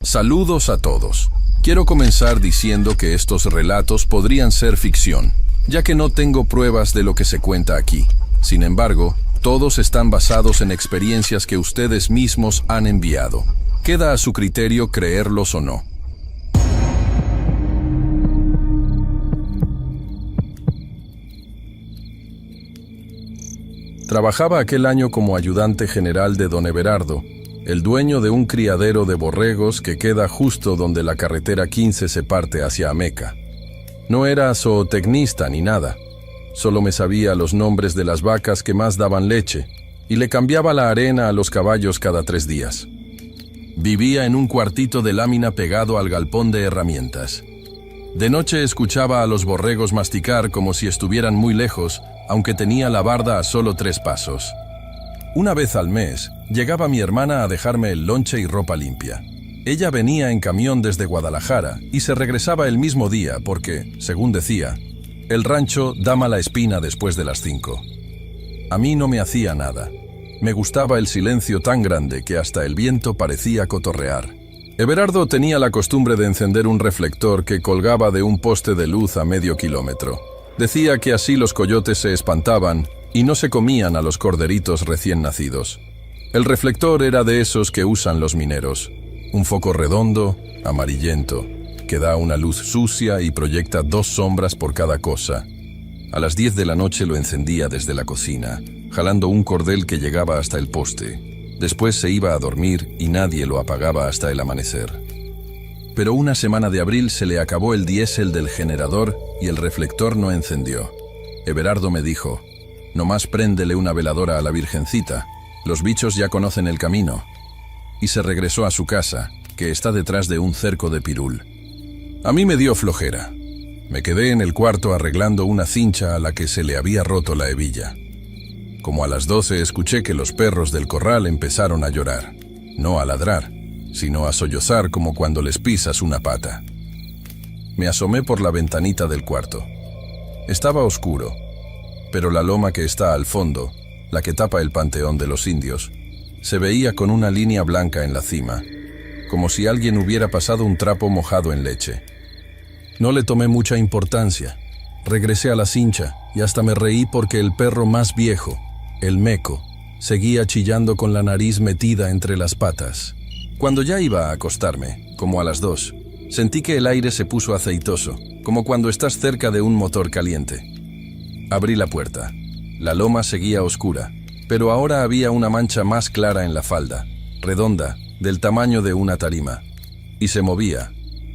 Saludos a todos. Quiero comenzar diciendo que estos relatos podrían ser ficción, ya que no tengo pruebas de lo que se cuenta aquí. Sin embargo, todos están basados en experiencias que ustedes mismos han enviado. Queda a su criterio creerlos o no. Trabajaba aquel año como ayudante general de don Everardo, el dueño de un criadero de borregos que queda justo donde la carretera 15 se parte hacia Ameca. No era zootecnista ni nada, solo me sabía los nombres de las vacas que más daban leche y le cambiaba la arena a los caballos cada 3 días. Vivía en un cuartito de lámina pegado al galpón de herramientas. De noche escuchaba a los borregos masticar como si estuvieran muy lejos, aunque tenía la barda a solo 3 pasos. Una vez al mes, llegaba mi hermana a dejarme el lonche y ropa limpia. Ella venía en camión desde Guadalajara y se regresaba el mismo día porque, según decía, el rancho da mala espina después de las 5. A mí no me hacía nada. Me gustaba el silencio tan grande que hasta el viento parecía cotorrear. Everardo tenía la costumbre de encender un reflector que colgaba de un poste de luz a medio kilómetro. Decía que así los coyotes se espantaban y no se comían a los corderitos recién nacidos. El reflector era de esos que usan los mineros. Un foco redondo, amarillento, que da una luz sucia y proyecta 2 sombras por cada cosa. A las 10 de la noche lo encendía desde la cocina, jalando un cordel que llegaba hasta el poste. Después se iba a dormir y nadie lo apagaba hasta el amanecer. Pero una semana de abril se le acabó el diésel del generador y el reflector no encendió. Everardo me dijo: «Nomás préndele una veladora a la Virgencita, los bichos ya conocen el camino». Y se regresó a su casa, que está detrás de un cerco de pirul. A mí me dio flojera. Me quedé en el cuarto arreglando una cincha a la que se le había roto la hebilla. Como a las 12 escuché que los perros del corral empezaron a llorar, no a ladrar, sino a sollozar como cuando les pisas una pata. Me asomé por la ventanita del cuarto. Estaba oscuro, pero la loma que está al fondo, la que tapa el panteón de los indios, se veía con una línea blanca en la cima, como si alguien hubiera pasado un trapo mojado en leche. No le tomé mucha importancia. Regresé a la cincha y hasta me reí porque el perro más viejo, el Meco, seguía chillando con la nariz metida entre las patas. Cuando ya iba a acostarme, como a las 2, sentí que el aire se puso aceitoso, como cuando estás cerca de un motor caliente. Abrí la puerta. La loma seguía oscura, pero ahora había una mancha más clara en la falda, redonda, del tamaño de una tarima. Y se movía,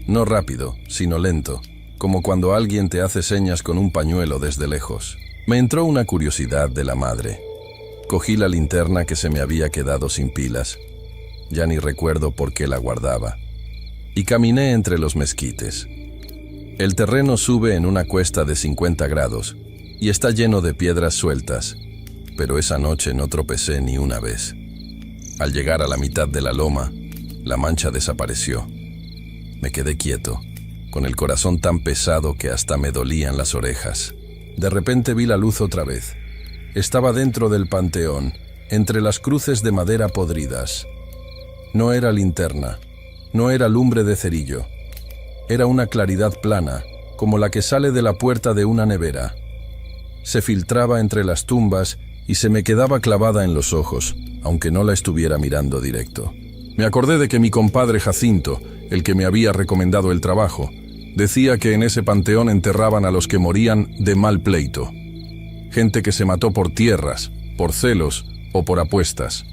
no rápido, sino lento, como cuando alguien te hace señas con un pañuelo desde lejos. Me entró una curiosidad de la madre. Cogí la linterna que se me había quedado sin pilas. Ya ni recuerdo por qué la guardaba. Y caminé entre los mezquites. El terreno sube en una cuesta de 50 grados y está lleno de piedras sueltas, pero esa noche no tropecé ni una vez. Al llegar a la mitad de la loma, la mancha desapareció. Me quedé quieto, con el corazón tan pesado que hasta me dolían las orejas. De repente vi la luz otra vez. Estaba dentro del panteón, entre las cruces de madera podridas. No era linterna, no era lumbre de cerillo. Era una claridad plana, como la que sale de la puerta de una nevera. Se filtraba entre las tumbas y se me quedaba clavada en los ojos, aunque no la estuviera mirando directo. Me acordé de que mi compadre Jacinto, el que me había recomendado el trabajo, decía que en ese panteón enterraban a los que morían de mal pleito. Gente que se mató por tierras, por celos o por apuestas.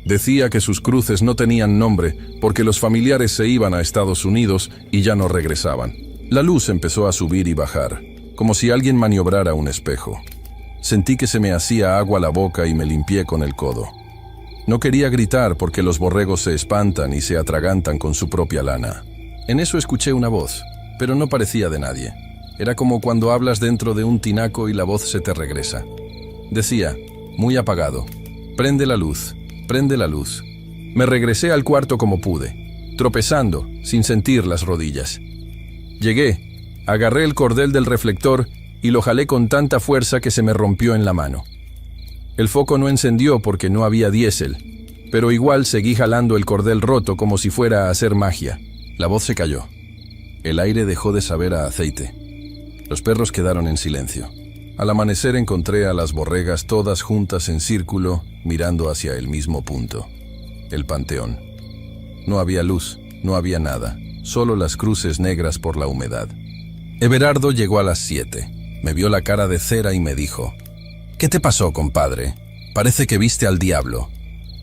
Decía que sus cruces no tenían nombre porque los familiares se iban a Estados Unidos y ya no regresaban. La luz empezó a subir y bajar, como si alguien maniobrara un espejo. Sentí que se me hacía agua la boca y me limpié con el codo. No quería gritar porque los borregos se espantan y se atragantan con su propia lana. En eso escuché una voz, pero no parecía de nadie. Era como cuando hablas dentro de un tinaco y la voz se te regresa. Decía, muy apagado: «Prende la luz, prende la luz». Me regresé al cuarto como pude, tropezando, sin sentir las rodillas. Llegué, agarré el cordel del reflector y lo jalé con tanta fuerza que se me rompió en la mano. El foco no encendió porque no había diésel, pero igual seguí jalando el cordel roto como si fuera a hacer magia. La voz se calló. El aire dejó de saber a aceite. Los perros quedaron en silencio. Al amanecer encontré a las borregas todas juntas en círculo, mirando hacia el mismo punto. El panteón. No había luz, no había nada, solo las cruces negras por la humedad. Everardo llegó a las 7. Me vio la cara de cera y me dijo: «¿Qué te pasó, compadre? Parece que viste al diablo».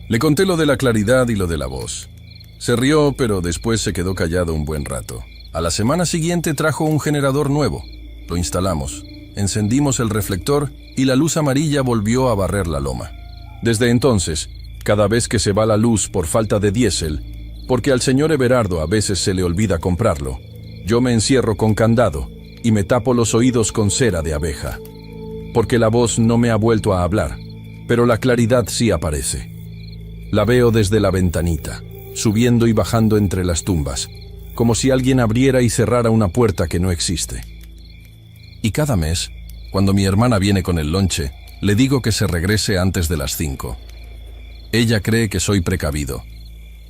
Le conté lo de la claridad y lo de la voz. Se rió, pero después se quedó callado un buen rato. A la semana siguiente trajo un generador nuevo. Lo instalamos, encendimos el reflector y la luz amarilla volvió a barrer la loma. Desde entonces, cada vez que se va la luz por falta de diésel, porque al señor Everardo a veces se le olvida comprarlo, yo me encierro con candado y me tapo los oídos con cera de abeja. Porque la voz no me ha vuelto a hablar, pero la claridad sí aparece. La veo desde la ventanita, subiendo y bajando entre las tumbas, como si alguien abriera y cerrara una puerta que no existe. Y cada mes, cuando mi hermana viene con el lonche, le digo que se regrese antes de las 5. Ella cree que soy precavido.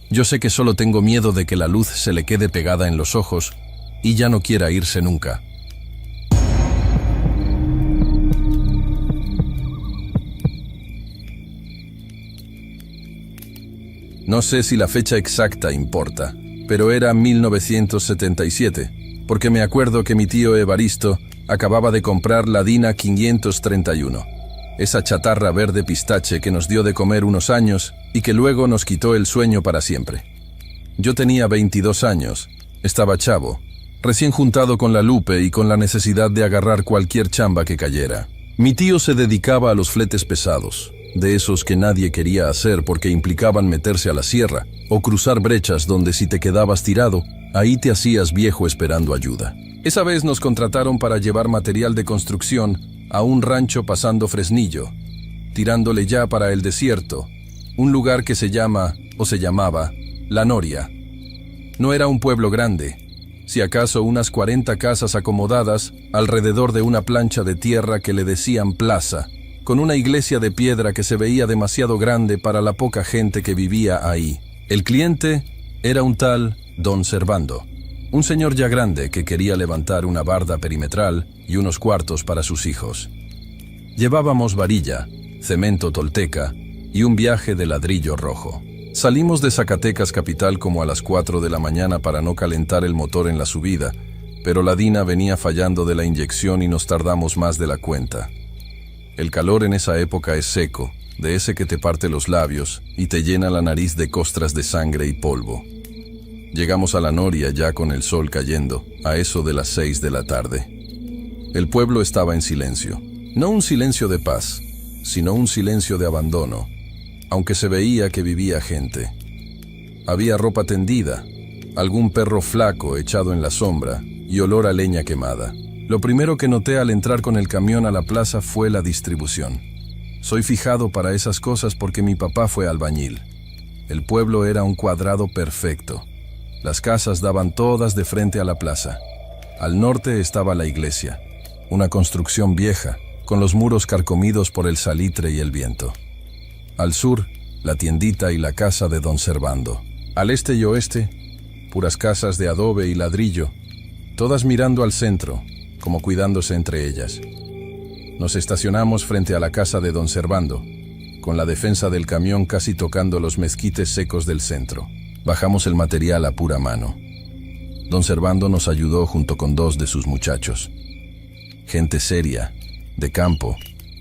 Yo sé que solo tengo miedo de que la luz se le quede pegada en los ojos y ya no quiera irse nunca. No sé si la fecha exacta importa, pero era 1977, porque me acuerdo que mi tío Evaristo acababa de comprar la Dina 531, esa chatarra verde pistache que nos dio de comer unos años y que luego nos quitó el sueño para siempre. Yo tenía 22 años, estaba chavo, recién juntado con la Lupe y con la necesidad de agarrar cualquier chamba que cayera. Mi tío se dedicaba a los fletes pesados, de esos que nadie quería hacer porque implicaban meterse a la sierra o cruzar brechas donde si te quedabas tirado, ahí te hacías viejo esperando ayuda. Esa vez nos contrataron para llevar material de construcción a un rancho pasando Fresnillo, tirándole ya para el desierto, un lugar que se llama, o se llamaba, La Noria. No era un pueblo grande, si acaso unas 40 casas acomodadas alrededor de una plancha de tierra que le decían plaza, con una iglesia de piedra que se veía demasiado grande para la poca gente que vivía ahí. El cliente era un tal Don Servando, un señor ya grande que quería levantar una barda perimetral y unos cuartos para sus hijos. Llevábamos varilla, cemento tolteca y un viaje de ladrillo rojo. Salimos de Zacatecas capital como a las 4 de la mañana para no calentar el motor en la subida, pero la Dina venía fallando de la inyección y nos tardamos más de la cuenta. El calor en esa época es seco, de ese que te parte los labios y te llena la nariz de costras de sangre y polvo. Llegamos a La Noria ya con el sol cayendo, a eso de las 6 de la tarde. El pueblo estaba en silencio. No un silencio de paz, sino un silencio de abandono, aunque se veía que vivía gente. Había ropa tendida, algún perro flaco echado en la sombra y olor a leña quemada. Lo primero que noté al entrar con el camión a la plaza fue la distribución. Soy fijado para esas cosas porque mi papá fue albañil. El pueblo era un cuadrado perfecto. Las casas daban todas de frente a la plaza. Al norte estaba la iglesia, una construcción vieja, con los muros carcomidos por el salitre y el viento. Al sur, la tiendita y la casa de Don Servando. Al este y oeste, puras casas de adobe y ladrillo, todas mirando al centro, como cuidándose entre ellas. Nos estacionamos frente a la casa de Don Servando, con la defensa del camión casi tocando los mezquites secos del centro. Bajamos el material a pura mano. Don Servando nos ayudó junto con 2 de sus muchachos. Gente seria, de campo,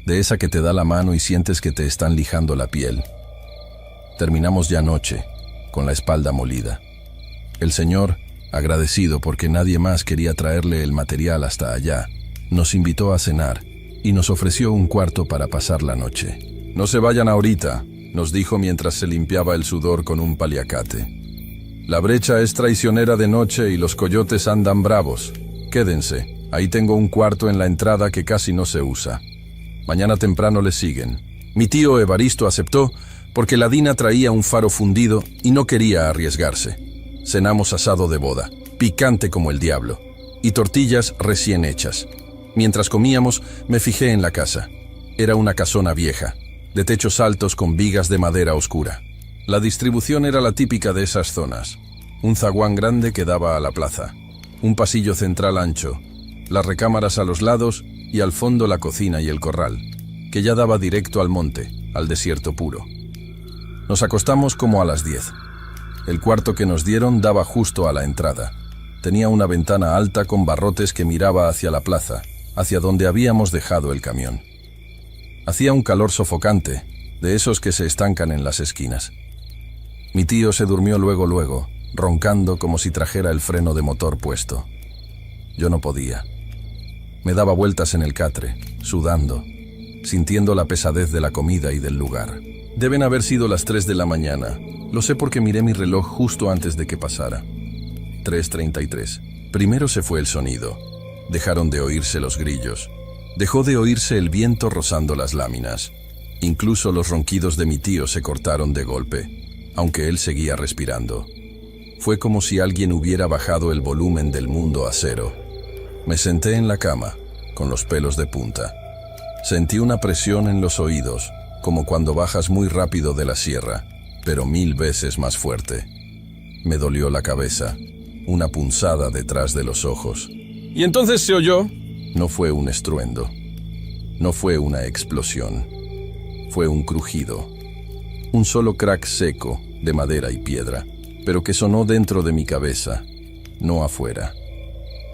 de esa que te da la mano y sientes que te están lijando la piel. Terminamos ya noche, con la espalda molida. El señor, agradecido porque nadie más quería traerle el material hasta allá, nos invitó a cenar y nos ofreció un cuarto para pasar la noche. «No se vayan ahorita», nos dijo mientras se limpiaba el sudor con un paliacate. «La brecha es traicionera de noche y los coyotes andan bravos. Quédense, ahí tengo un cuarto en la entrada que casi no se usa. Mañana temprano le siguen». Mi tío Evaristo aceptó porque la Dina traía un faro fundido y no quería arriesgarse. Cenamos asado de boda, picante como el diablo, y tortillas recién hechas. Mientras comíamos, me fijé en la casa. Era una casona vieja, de techos altos con vigas de madera oscura. La distribución era la típica de esas zonas. Un zaguán grande que daba a la plaza, un pasillo central ancho, las recámaras a los lados y al fondo la cocina y el corral, que ya daba directo al monte, al desierto puro. Nos acostamos como a las 10. El cuarto que nos dieron daba justo a la entrada. Tenía una ventana alta con barrotes que miraba hacia la plaza, hacia donde habíamos dejado el camión. Hacía un calor sofocante, de esos que se estancan en las esquinas. Mi tío se durmió luego, roncando como si trajera el freno de motor puesto. Yo no podía. Me daba vueltas en el catre, sudando, sintiendo la pesadez de la comida y del lugar. Deben haber sido las 3 de la mañana. Lo sé porque miré mi reloj justo antes de que pasara. 3:33. Primero se fue el sonido. Dejaron de oírse los grillos. Dejó de oírse el viento rozando las láminas. Incluso los ronquidos de mi tío se cortaron de golpe, aunque él seguía respirando. Fue como si alguien hubiera bajado el volumen del mundo a cero. Me senté en la cama, con los pelos de punta. Sentí una presión en los oídos, como cuando bajas muy rápido de la sierra, pero 1000 veces más fuerte. Me dolió la cabeza, una punzada detrás de los ojos. ¿Y entonces se oyó? No fue un estruendo. No fue una explosión. Fue un crujido. Un solo crack seco, de madera y piedra, pero que sonó dentro de mi cabeza, no afuera.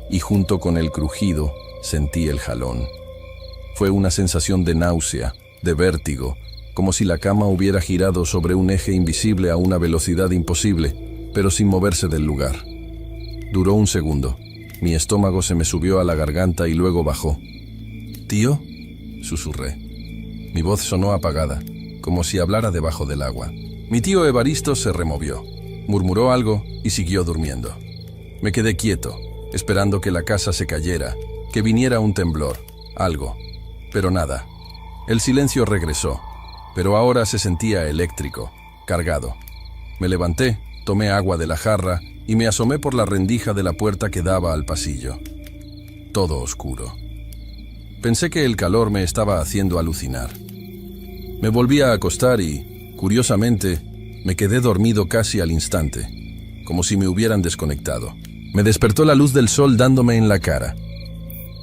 Y junto con el crujido, sentí el jalón. Fue una sensación de náusea, de vértigo, como si la cama hubiera girado sobre un eje invisible a una velocidad imposible, pero sin moverse del lugar. Duró un segundo. Mi estómago se me subió a la garganta y luego bajó. «¿Tío?», susurré. Mi voz sonó apagada, como si hablara debajo del agua. Mi tío Evaristo se removió, murmuró algo y siguió durmiendo. Me quedé quieto, esperando que la casa se cayera, que viniera un temblor, algo. Pero nada. El silencio regresó, pero ahora se sentía eléctrico, cargado. Me levanté, tomé agua de la jarra y me asomé por la rendija de la puerta que daba al pasillo. Todo oscuro. Pensé que el calor me estaba haciendo alucinar. Me volví a acostar y, curiosamente, me quedé dormido casi al instante, como si me hubieran desconectado. Me despertó la luz del sol dándome en la cara.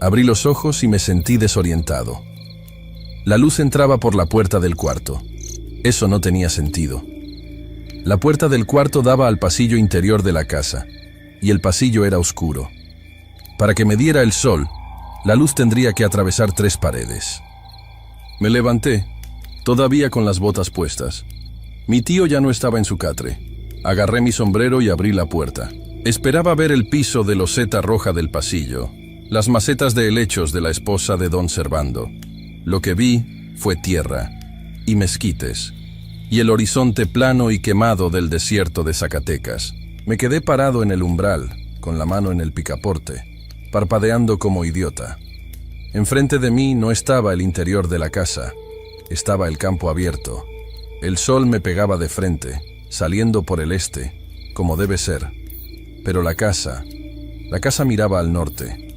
Abrí los ojos y me sentí desorientado. La luz entraba por la puerta del cuarto. Eso no tenía sentido. La puerta del cuarto daba al pasillo interior de la casa, y el pasillo era oscuro. Para que me diera el sol, la luz tendría que atravesar 3 paredes. Me levanté, todavía con las botas puestas. Mi tío ya no estaba en su catre. Agarré mi sombrero y abrí la puerta. Esperaba ver el piso de loseta roja del pasillo, las macetas de helechos de la esposa de don Servando. Lo que vi fue tierra y mezquites, y el horizonte plano y quemado del desierto de Zacatecas. Me quedé parado en el umbral, con la mano en el picaporte, parpadeando como idiota. Enfrente de mí no estaba el interior de la casa, estaba el campo abierto. El sol me pegaba de frente, saliendo por el este, como debe ser. Pero la casa miraba al norte,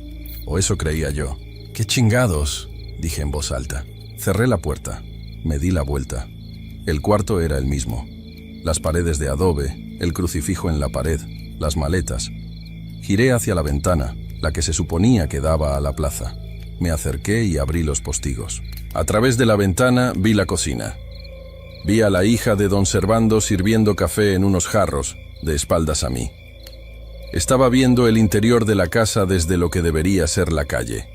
o eso creía yo. «¿Qué chingados?», dije en voz alta. Cerré la puerta, me di la vuelta. El cuarto era el mismo. Las paredes de adobe, el crucifijo en la pared, las maletas. Giré hacia la ventana, la que se suponía que daba a la plaza. Me acerqué y abrí los postigos. A través de la ventana vi la cocina. Vi a la hija de don Servando sirviendo café en unos jarros, de espaldas a mí. Estaba viendo el interior de la casa desde lo que debería ser la calle.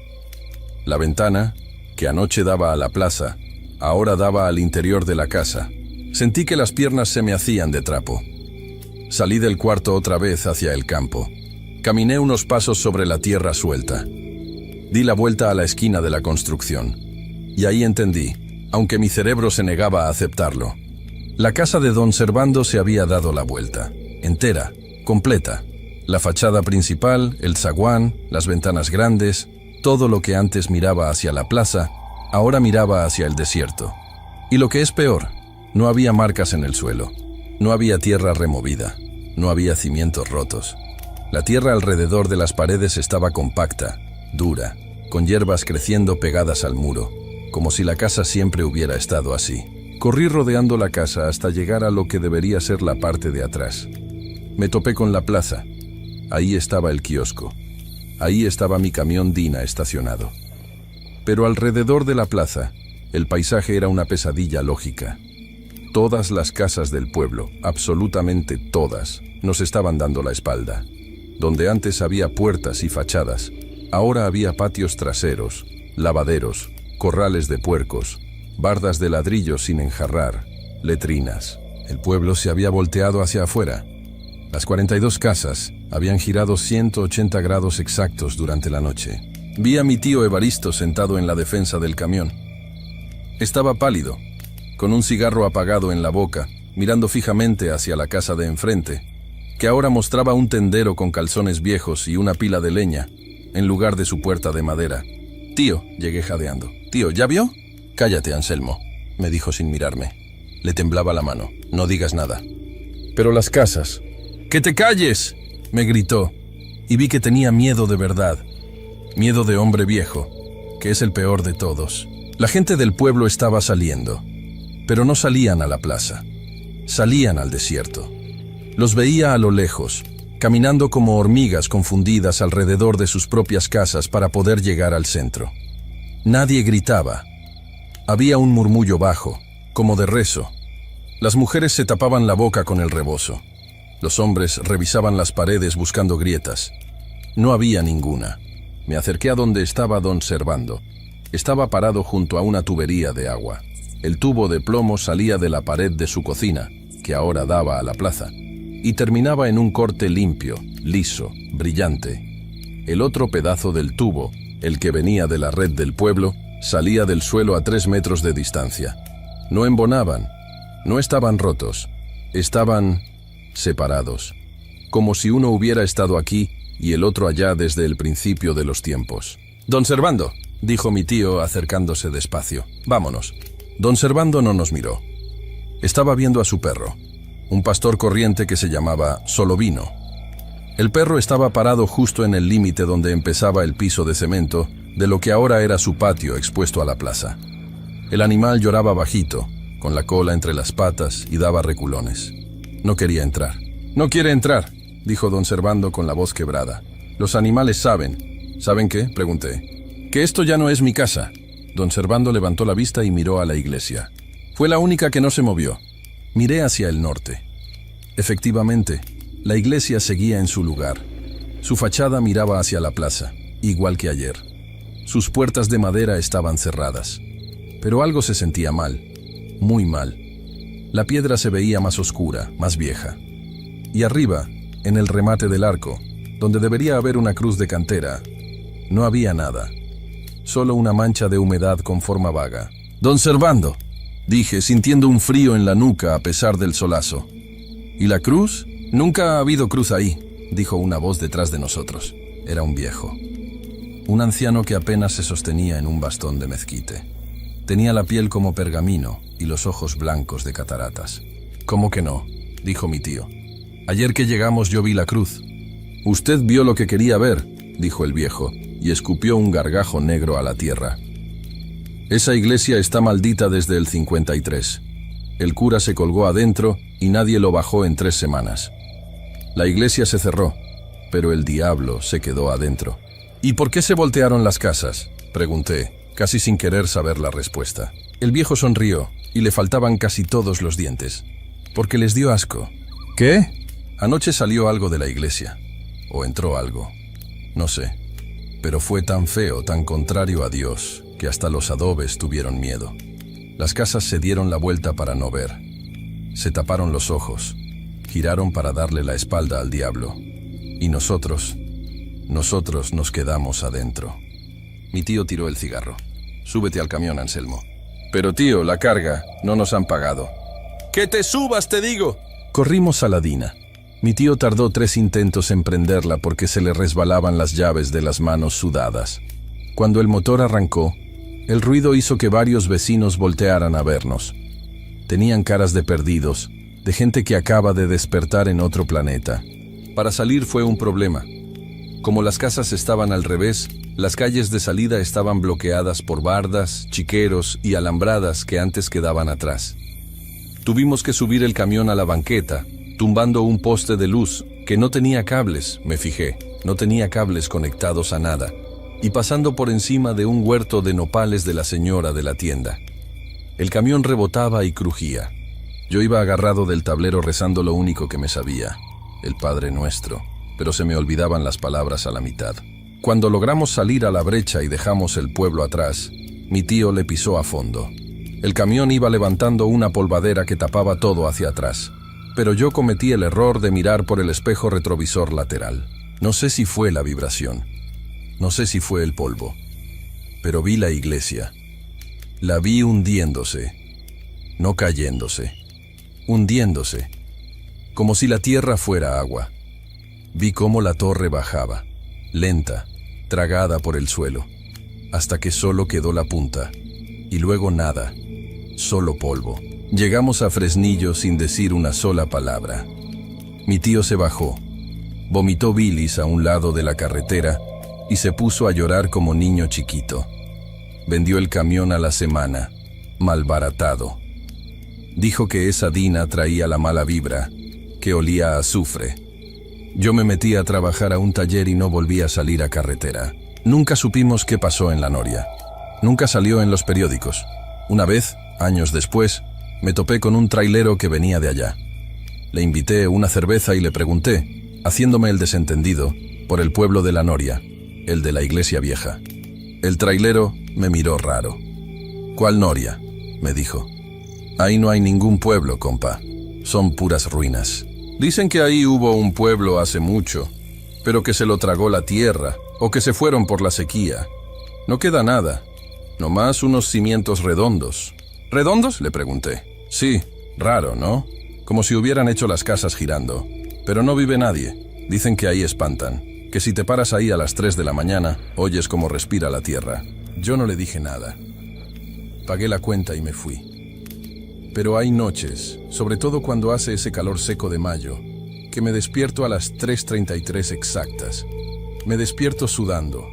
La ventana, que anoche daba a la plaza, ahora daba al interior de la casa. Sentí que las piernas se me hacían de trapo. Salí del cuarto otra vez hacia el campo. Caminé unos pasos sobre la tierra suelta. Di la vuelta a la esquina de la construcción. Y ahí entendí, aunque mi cerebro se negaba a aceptarlo. La casa de don Servando se había dado la vuelta, entera, completa. La fachada principal, el zaguán, las ventanas grandes, todo lo que antes miraba hacia la plaza, ahora miraba hacia el desierto. Y lo que es peor, no había marcas en el suelo, no había tierra removida, no había cimientos rotos. La tierra alrededor de las paredes estaba compacta, dura, con hierbas creciendo pegadas al muro, como si la casa siempre hubiera estado así, Corrí rodeando la casa hasta llegar a lo que debería ser la parte de atrás. Me topé con la plaza. Ahí estaba el kiosco. Ahí estaba mi camión Dina estacionado. Pero alrededor de la plaza, el paisaje era una pesadilla lógica. Todas las casas del pueblo, absolutamente todas, nos estaban dando la espalda. Donde antes había puertas y fachadas, ahora había patios traseros, lavaderos, corrales de puercos, bardas de ladrillos sin enjarrar, letrinas. El pueblo se había volteado hacia afuera. Las 42 casas habían girado 180 grados exactos durante la noche. Vi a mi tío Evaristo sentado en la defensa del camión. Estaba pálido, con un cigarro apagado en la boca, mirando fijamente hacia la casa de enfrente, que ahora mostraba un tendero con calzones viejos y una pila de leña, en lugar de su puerta de madera. «Tío», llegué jadeando. «Tío, ¿ya vio?» «Cállate, Anselmo», me dijo sin mirarme. Le temblaba la mano. «No digas nada». «Pero las casas». «¡Que te calles!», me gritó, y vi que tenía miedo de verdad. Miedo de hombre viejo, que es el peor de todos. La gente del pueblo estaba saliendo, pero no salían a la plaza. Salían al desierto. Los veía a lo lejos, caminando como hormigas confundidas alrededor de sus propias casas para poder llegar al centro. Nadie gritaba. Había un murmullo bajo, como de rezo. Las mujeres se tapaban la boca con el rebozo. Los hombres revisaban las paredes buscando grietas. No había ninguna. Me acerqué a donde estaba don Servando. Estaba parado junto a una tubería de agua. El tubo de plomo salía de la pared de su cocina, que ahora daba a la plaza, y terminaba en un corte limpio, liso, brillante. El otro pedazo del tubo, el que venía de la red del pueblo, salía del suelo a 3 metros de distancia. No embonaban, no estaban rotos, estaban separados, como si uno hubiera estado aquí y el otro allá desde el principio de los tiempos. «Don Servando», dijo mi tío acercándose despacio. «Vámonos». Don Servando no nos miró. Estaba viendo a su perro, un pastor corriente que se llamaba Solovino. El perro estaba parado justo en el límite donde empezaba el piso de cemento de lo que ahora era su patio expuesto a la plaza. El animal lloraba bajito, con la cola entre las patas y daba reculones. No quería entrar. «No quiere entrar», dijo don Servando con la voz quebrada. «Los animales saben». «¿Saben qué?», pregunté. «Que esto ya no es mi casa». Don Servando levantó la vista y miró a la iglesia. Fue la única que no se movió. Miré hacia el norte. Efectivamente, la iglesia seguía en su lugar. Su fachada miraba hacia la plaza, igual que ayer. Sus puertas de madera estaban cerradas. Pero algo se sentía mal, muy mal. La piedra se veía más oscura, más vieja. Y arriba, en el remate del arco, donde debería haber una cruz de cantera, no había nada. Solo una mancha de humedad con forma vaga. «Don Servando», dije, sintiendo un frío en la nuca a pesar del solazo. «¿Y la cruz?» «Nunca ha habido cruz ahí», dijo una voz detrás de nosotros. Era un viejo. Un anciano que apenas se sostenía en un bastón de mezquite. Tenía la piel como pergamino y los ojos blancos de cataratas. «¿Cómo que no?», dijo mi tío. «Ayer que llegamos yo vi la cruz». «Usted vio lo que quería ver», dijo el viejo, y escupió un gargajo negro a la tierra. «Esa iglesia está maldita desde el 53. El cura se colgó adentro y nadie lo bajó en 3 semanas. La iglesia se cerró, pero el diablo se quedó adentro». «¿Y por qué se voltearon las casas?», pregunté, casi sin querer saber la respuesta. El viejo sonrió y le faltaban casi todos los dientes. «Porque les dio asco». «¿Qué?». «Anoche salió algo de la iglesia. O entró algo. No sé. Pero fue tan feo, tan contrario a Dios, que hasta los adobes tuvieron miedo. Las casas se dieron la vuelta para no ver. Se taparon los ojos. Giraron para darle la espalda al diablo. Y nosotros nos quedamos adentro». Mi tío tiró el cigarro. «Súbete al camión, Anselmo». «Pero tío, la carga, no nos han pagado». «¡Que te subas, te digo!». Corrimos a la Dina. Mi tío tardó 3 intentos en prenderla porque se le resbalaban las llaves de las manos sudadas. Cuando el motor arrancó, el ruido hizo que varios vecinos voltearan a vernos. Tenían caras de perdidos, de gente que acaba de despertar en otro planeta. Para salir fue un problema. Como las casas estaban al revés, las calles de salida estaban bloqueadas por bardas, chiqueros y alambradas que antes quedaban atrás. Tuvimos que subir el camión a la banqueta, tumbando un poste de luz que no tenía cables, me fijé, no tenía cables conectados a nada, y pasando por encima de un huerto de nopales de la señora de la tienda. El camión rebotaba y crujía. Yo iba agarrado del tablero rezando lo único que me sabía, el Padre Nuestro, pero se me olvidaban las palabras a la mitad. Cuando logramos salir a la brecha y dejamos el pueblo atrás, mi tío le pisó a fondo. El camión iba levantando una polvadera que tapaba todo hacia atrás, pero yo cometí el error de mirar por el espejo retrovisor lateral. No sé si fue la vibración, no sé si fue el polvo, pero vi la iglesia. La vi hundiéndose, no cayéndose, hundiéndose, como si la tierra fuera agua. Vi cómo la torre bajaba, lenta, tragada por el suelo, hasta que solo quedó la punta, y luego nada, solo polvo. Llegamos a Fresnillo sin decir una sola palabra. Mi tío se bajó, vomitó bilis a un lado de la carretera y se puso a llorar como niño chiquito. Vendió el camión a la semana, malbaratado. Dijo que esa Dina traía la mala vibra, que olía a azufre. Yo me metí a trabajar a un taller y no volví a salir a carretera. Nunca supimos qué pasó en la Noria. Nunca salió en los periódicos. Una vez, años después, me topé con un trailero que venía de allá. Le invité una cerveza y le pregunté, haciéndome el desentendido, por el pueblo de la Noria, el de la iglesia vieja. El trailero me miró raro. ¿Cuál Noria?, me dijo. Ahí no hay ningún pueblo, compa. Son puras ruinas. Dicen que ahí hubo un pueblo hace mucho, pero que se lo tragó la tierra, o que se fueron por la sequía. No queda nada, nomás unos cimientos redondos. ¿Redondos?, le pregunté. Sí, raro, ¿no? Como si hubieran hecho las casas girando. Pero no vive nadie. Dicen que ahí espantan, que si te paras ahí a las 3 de la mañana, oyes cómo respira la tierra. Yo no le dije nada. Pagué la cuenta y me fui. Pero hay noches, sobre todo cuando hace ese calor seco de mayo, que me despierto a las 3:33 exactas. Me despierto sudando,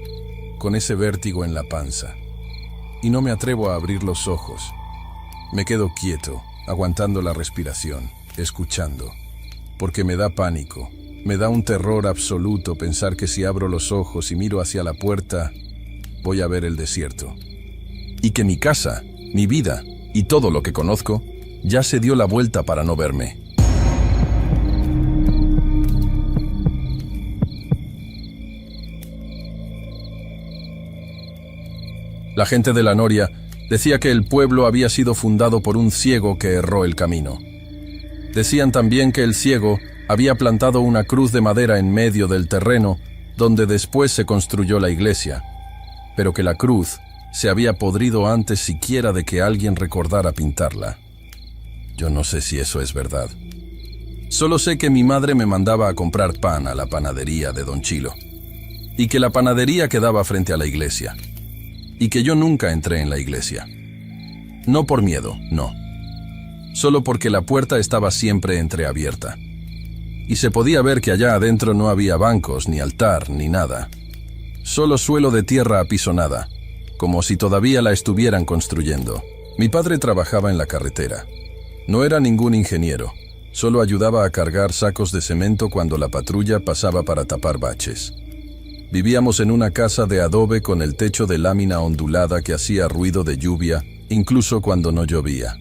con ese vértigo en la panza. Y no me atrevo a abrir los ojos. Me quedo quieto, aguantando la respiración, escuchando, porque me da pánico, me da un terror absoluto pensar que si abro los ojos y miro hacia la puerta, voy a ver el desierto. Y que mi casa, mi vida y todo lo que conozco, ya se dio la vuelta para no verme. La gente de la Noria decía que el pueblo había sido fundado por un ciego que erró el camino. Decían también que el ciego había plantado una cruz de madera en medio del terreno donde después se construyó la iglesia, pero que la cruz se había podrido antes siquiera de que alguien recordara pintarla. Yo no sé si eso es verdad. Solo sé que mi madre me mandaba a comprar pan a la panadería de Don Chilo, y que la panadería quedaba frente a la iglesia, y que yo nunca entré en la iglesia. No por miedo, no. Solo porque la puerta estaba siempre entreabierta. Y se podía ver que allá adentro no había bancos, ni altar, ni nada. Solo suelo de tierra apisonada, como si todavía la estuvieran construyendo. Mi padre trabajaba en la carretera. No era ningún ingeniero, solo ayudaba a cargar sacos de cemento cuando la patrulla pasaba para tapar baches. Vivíamos en una casa de adobe con el techo de lámina ondulada que hacía ruido de lluvia, incluso cuando no llovía.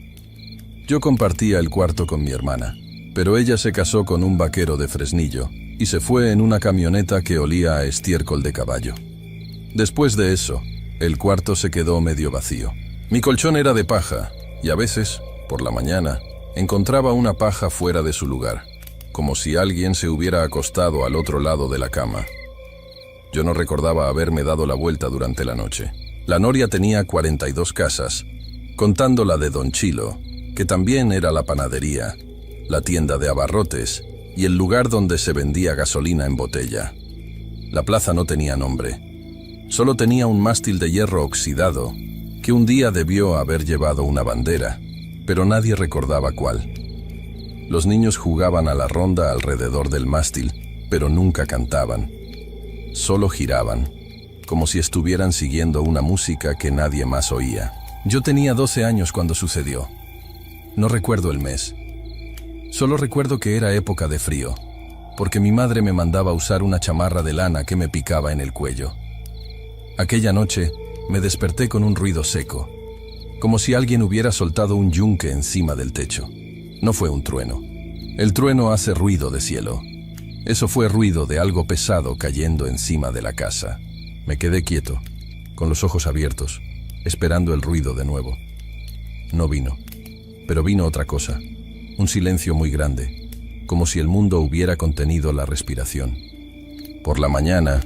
Yo compartía el cuarto con mi hermana, pero ella se casó con un vaquero de Fresnillo y se fue en una camioneta que olía a estiércol de caballo. Después de eso, el cuarto se quedó medio vacío. Mi colchón era de paja y a veces, por la mañana, encontraba una paja fuera de su lugar, como si alguien se hubiera acostado al otro lado de la cama. Yo no recordaba haberme dado la vuelta durante la noche. La Noria tenía 42 casas, contando la de Don Chilo, que también era la panadería, la tienda de abarrotes y el lugar donde se vendía gasolina en botella. La plaza no tenía nombre. Solo tenía un mástil de hierro oxidado, que un día debió haber llevado una bandera, pero nadie recordaba cuál. Los niños jugaban a la ronda alrededor del mástil, pero nunca cantaban. Solo giraban, como si estuvieran siguiendo una música que nadie más oía. Yo tenía 12 años cuando sucedió. No recuerdo el mes. Solo recuerdo que era época de frío, porque mi madre me mandaba usar una chamarra de lana que me picaba en el cuello. Aquella noche me desperté con un ruido seco, como si alguien hubiera soltado un yunque encima del techo. No fue un trueno. El trueno hace ruido de cielo. Eso fue ruido de algo pesado cayendo encima de la casa. Me quedé quieto, con los ojos abiertos, esperando el ruido de nuevo. No vino, pero vino otra cosa, un silencio muy grande, como si el mundo hubiera contenido la respiración. Por la mañana,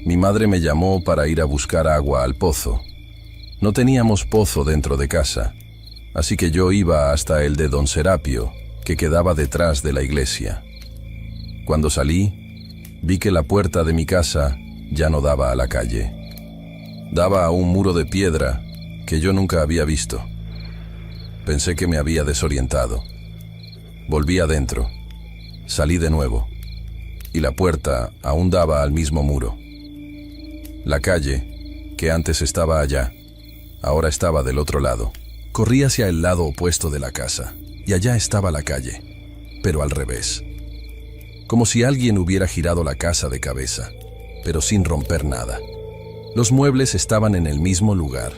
mi madre me llamó para ir a buscar agua al pozo. No teníamos pozo dentro de casa, así que yo iba hasta el de Don Serapio, que quedaba detrás de la iglesia. Cuando salí, vi que la puerta de mi casa ya no daba a la calle. Daba a un muro de piedra que yo nunca había visto. Pensé que me había desorientado. Volví adentro. Salí de nuevo. Y la puerta aún daba al mismo muro. La calle, que antes estaba allá, ahora estaba del otro lado. Corrí hacia el lado opuesto de la casa, y allá estaba la calle, pero al revés. Como si alguien hubiera girado la casa de cabeza, pero sin romper nada. Los muebles estaban en el mismo lugar.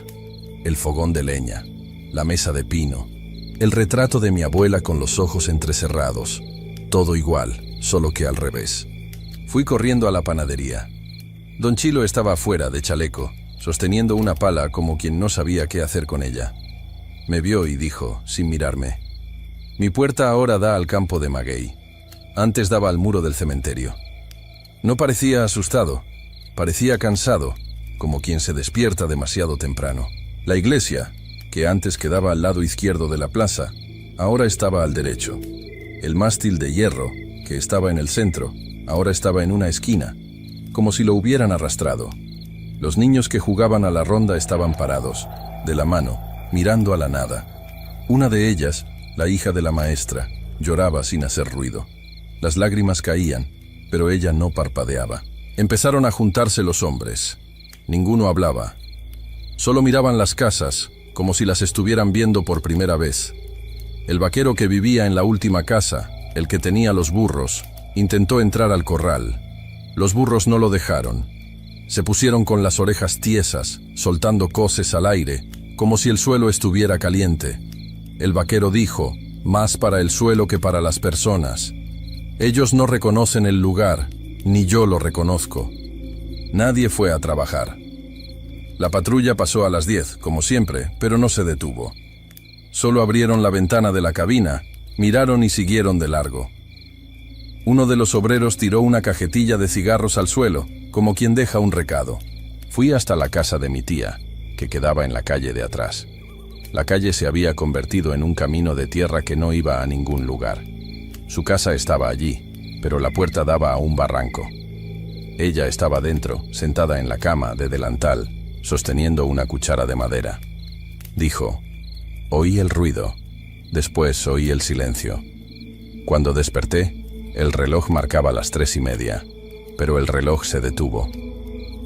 El fogón de leña, la mesa de pino, el retrato de mi abuela con los ojos entrecerrados. Todo igual, solo que al revés. Fui corriendo a la panadería. Don Chilo estaba afuera de chaleco, sosteniendo una pala como quien no sabía qué hacer con ella. Me vio y dijo, sin mirarme: mi puerta ahora da al campo de maguey. Antes daba al muro del cementerio. No parecía asustado, parecía cansado, como quien se despierta demasiado temprano. La iglesia, que antes quedaba al lado izquierdo de la plaza, ahora estaba al derecho. El mástil de hierro, que estaba en el centro, ahora estaba en una esquina, como si lo hubieran arrastrado. Los niños que jugaban a la ronda estaban parados, de la mano, mirando a la nada. Una de ellas, la hija de la maestra, lloraba sin hacer ruido. Las lágrimas caían, pero ella no parpadeaba. Empezaron a juntarse los hombres. Ninguno hablaba. Solo miraban las casas, como si las estuvieran viendo por primera vez. El vaquero que vivía en la última casa, el que tenía los burros, intentó entrar al corral. Los burros no lo dejaron. Se pusieron con las orejas tiesas, soltando coces al aire, como si el suelo estuviera caliente. El vaquero dijo, más para el suelo que para las personas. Ellos no reconocen el lugar, ni yo lo reconozco. Nadie fue a trabajar. La patrulla pasó a las 10, como siempre, pero no se detuvo. Solo abrieron la ventana de la cabina, miraron y siguieron de largo. Uno de los obreros tiró una cajetilla de cigarros al suelo, como quien deja un recado. Fui hasta la casa de mi tía, que quedaba en la calle de atrás. La calle se había convertido en un camino de tierra que no iba a ningún lugar. Su casa estaba allí, pero la puerta daba a un barranco. Ella estaba dentro, sentada en la cama, de delantal, sosteniendo una cuchara de madera. Dijo, oí el ruido, después oí el silencio. Cuando desperté, el reloj marcaba las 3:30, pero el reloj se detuvo.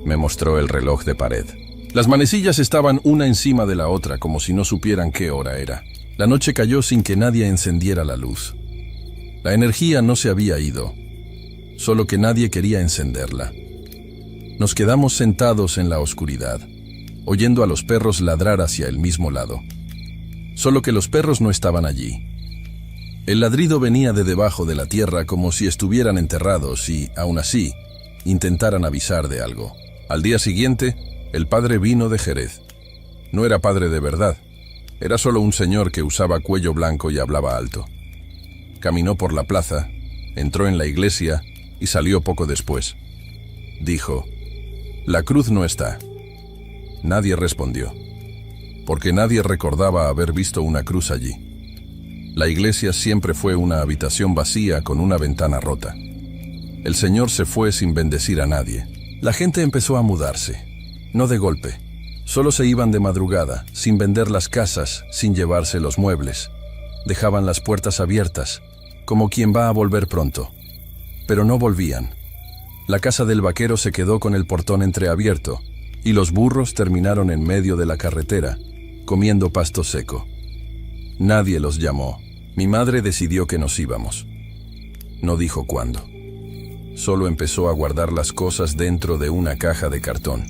Me mostró el reloj de pared. Las manecillas estaban una encima de la otra, como si no supieran qué hora era. La noche cayó sin que nadie encendiera la luz. La energía no se había ido, solo que nadie quería encenderla. Nos quedamos sentados en la oscuridad, oyendo a los perros ladrar hacia el mismo lado. Solo que los perros no estaban allí. El ladrido venía de debajo de la tierra como si estuvieran enterrados y, aún así, intentaran avisar de algo. Al día siguiente, el padre vino de Jerez. No era padre de verdad. Era solo un señor que usaba cuello blanco y hablaba alto. Caminó por la plaza, entró en la iglesia y salió poco después. Dijo, «La cruz no está». Nadie respondió, porque nadie recordaba haber visto una cruz allí. La iglesia siempre fue una habitación vacía con una ventana rota. El Señor se fue sin bendecir a nadie. La gente empezó a mudarse, no de golpe. Solo se iban de madrugada, sin vender las casas, sin llevarse los muebles. Dejaban las puertas abiertas, como quien va a volver pronto. Pero no volvían. La casa del vaquero se quedó con el portón entreabierto, y los burros terminaron en medio de la carretera, comiendo pasto seco. Nadie los llamó. Mi madre decidió que nos íbamos. No dijo cuándo. Solo empezó a guardar las cosas dentro de una caja de cartón.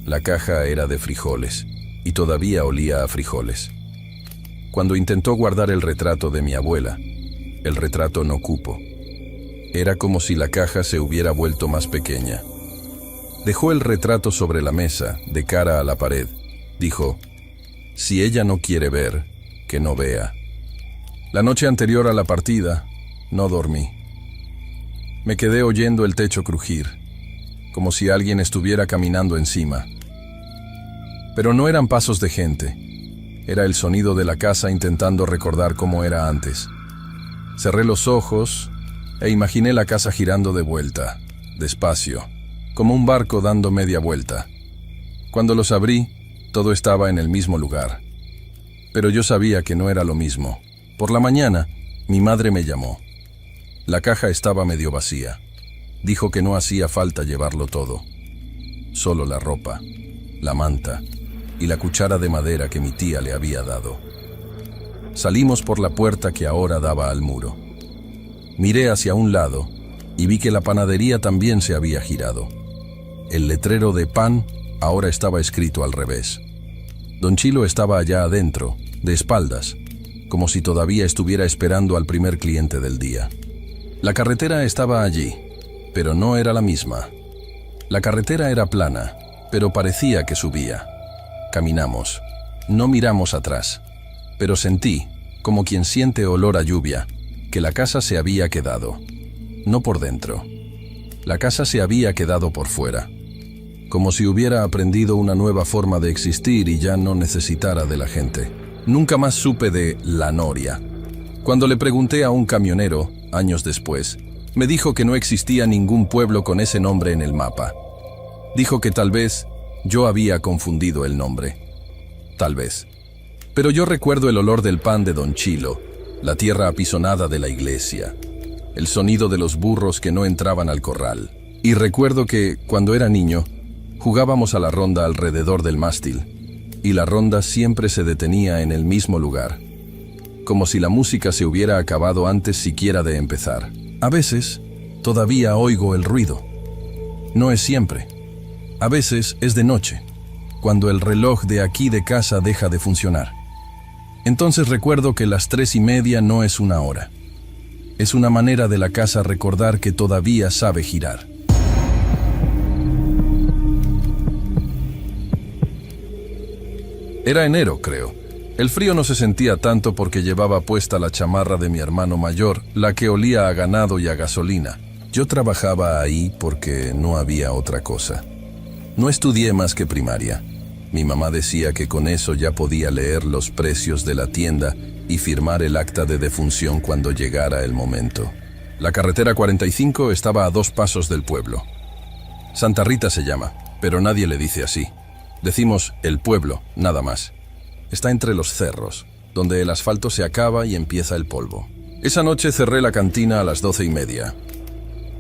La caja era de frijoles, y todavía olía a frijoles. Cuando intentó guardar el retrato de mi abuela, el retrato no cupo. Era como si la caja se hubiera vuelto más pequeña. Dejó el retrato sobre la mesa, de cara a la pared. Dijo, si ella no quiere ver, que no vea. La noche anterior a la partida, no dormí. Me quedé oyendo el techo crujir, como si alguien estuviera caminando encima. Pero no eran pasos de gente. Era el sonido de la casa intentando recordar cómo era antes. Cerré los ojos e imaginé la casa girando de vuelta, despacio, como un barco dando media vuelta. Cuando los abrí, todo estaba en el mismo lugar. Pero yo sabía que no era lo mismo. Por la mañana, mi madre me llamó. La caja estaba medio vacía. Dijo que no hacía falta llevarlo todo. Solo la ropa, la manta y la cuchara de madera que mi tía le había dado. Salimos por la puerta que ahora daba al muro. Miré hacia un lado y vi que la panadería también se había girado. El letrero de pan ahora estaba escrito al revés. Don Chilo estaba allá adentro, de espaldas, como si todavía estuviera esperando al primer cliente del día. La carretera estaba allí, pero no era la misma. La carretera era plana, pero parecía que subía. Caminamos. No miramos atrás, pero sentí, como quien siente olor a lluvia, que la casa se había quedado. No por dentro. La casa se había quedado por fuera. Como si hubiera aprendido una nueva forma de existir y ya no necesitara de la gente. Nunca más supe de La Noria. Cuando le pregunté a un camionero, años después, me dijo que no existía ningún pueblo con ese nombre en el mapa. Dijo que tal vez yo había confundido el nombre. Tal vez. Pero yo recuerdo el olor del pan de Don Chilo, la tierra apisonada de la iglesia, el sonido de los burros que no entraban al corral. Y recuerdo que, cuando era niño, jugábamos a la ronda alrededor del mástil, y la ronda siempre se detenía en el mismo lugar, como si la música se hubiera acabado antes siquiera de empezar. A veces, todavía oigo el ruido. No es siempre. A veces es de noche, cuando el reloj de aquí de casa deja de funcionar. Entonces recuerdo que las 3:30 no es una hora. Es una manera de la casa recordar que todavía sabe girar. Era enero, creo. El frío no se sentía tanto porque llevaba puesta la chamarra de mi hermano mayor, la que olía a ganado y a gasolina. Yo trabajaba ahí porque no había otra cosa. No estudié más que primaria. Mi mamá decía que con eso ya podía leer los precios de la tienda y firmar el acta de defunción cuando llegara el momento. La carretera 45 estaba a 2 pasos del pueblo. Santa Rita se llama, pero nadie le dice así. Decimos el pueblo, nada más. Está entre los cerros, donde el asfalto se acaba y empieza el polvo. Esa noche cerré la cantina a las 12:30.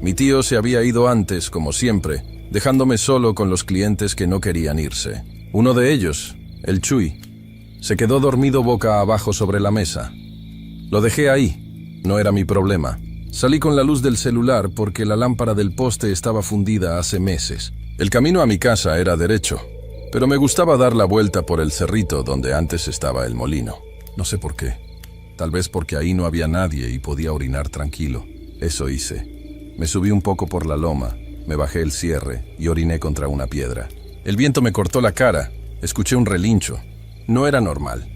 Mi tío se había ido antes, como siempre, dejándome solo con los clientes que no querían irse. Uno de ellos, el Chuy, se quedó dormido boca abajo sobre la mesa. Lo dejé ahí, no era mi problema. Salí con la luz del celular porque la lámpara del poste estaba fundida hace meses. El camino a mi casa era derecho, pero me gustaba dar la vuelta por el cerrito donde antes estaba el molino. No sé por qué. Tal vez porque ahí no había nadie y podía orinar tranquilo. Eso hice. Me subí un poco por la loma, me bajé el cierre y oriné contra una piedra. El viento me cortó la cara, escuché un relincho. No era normal.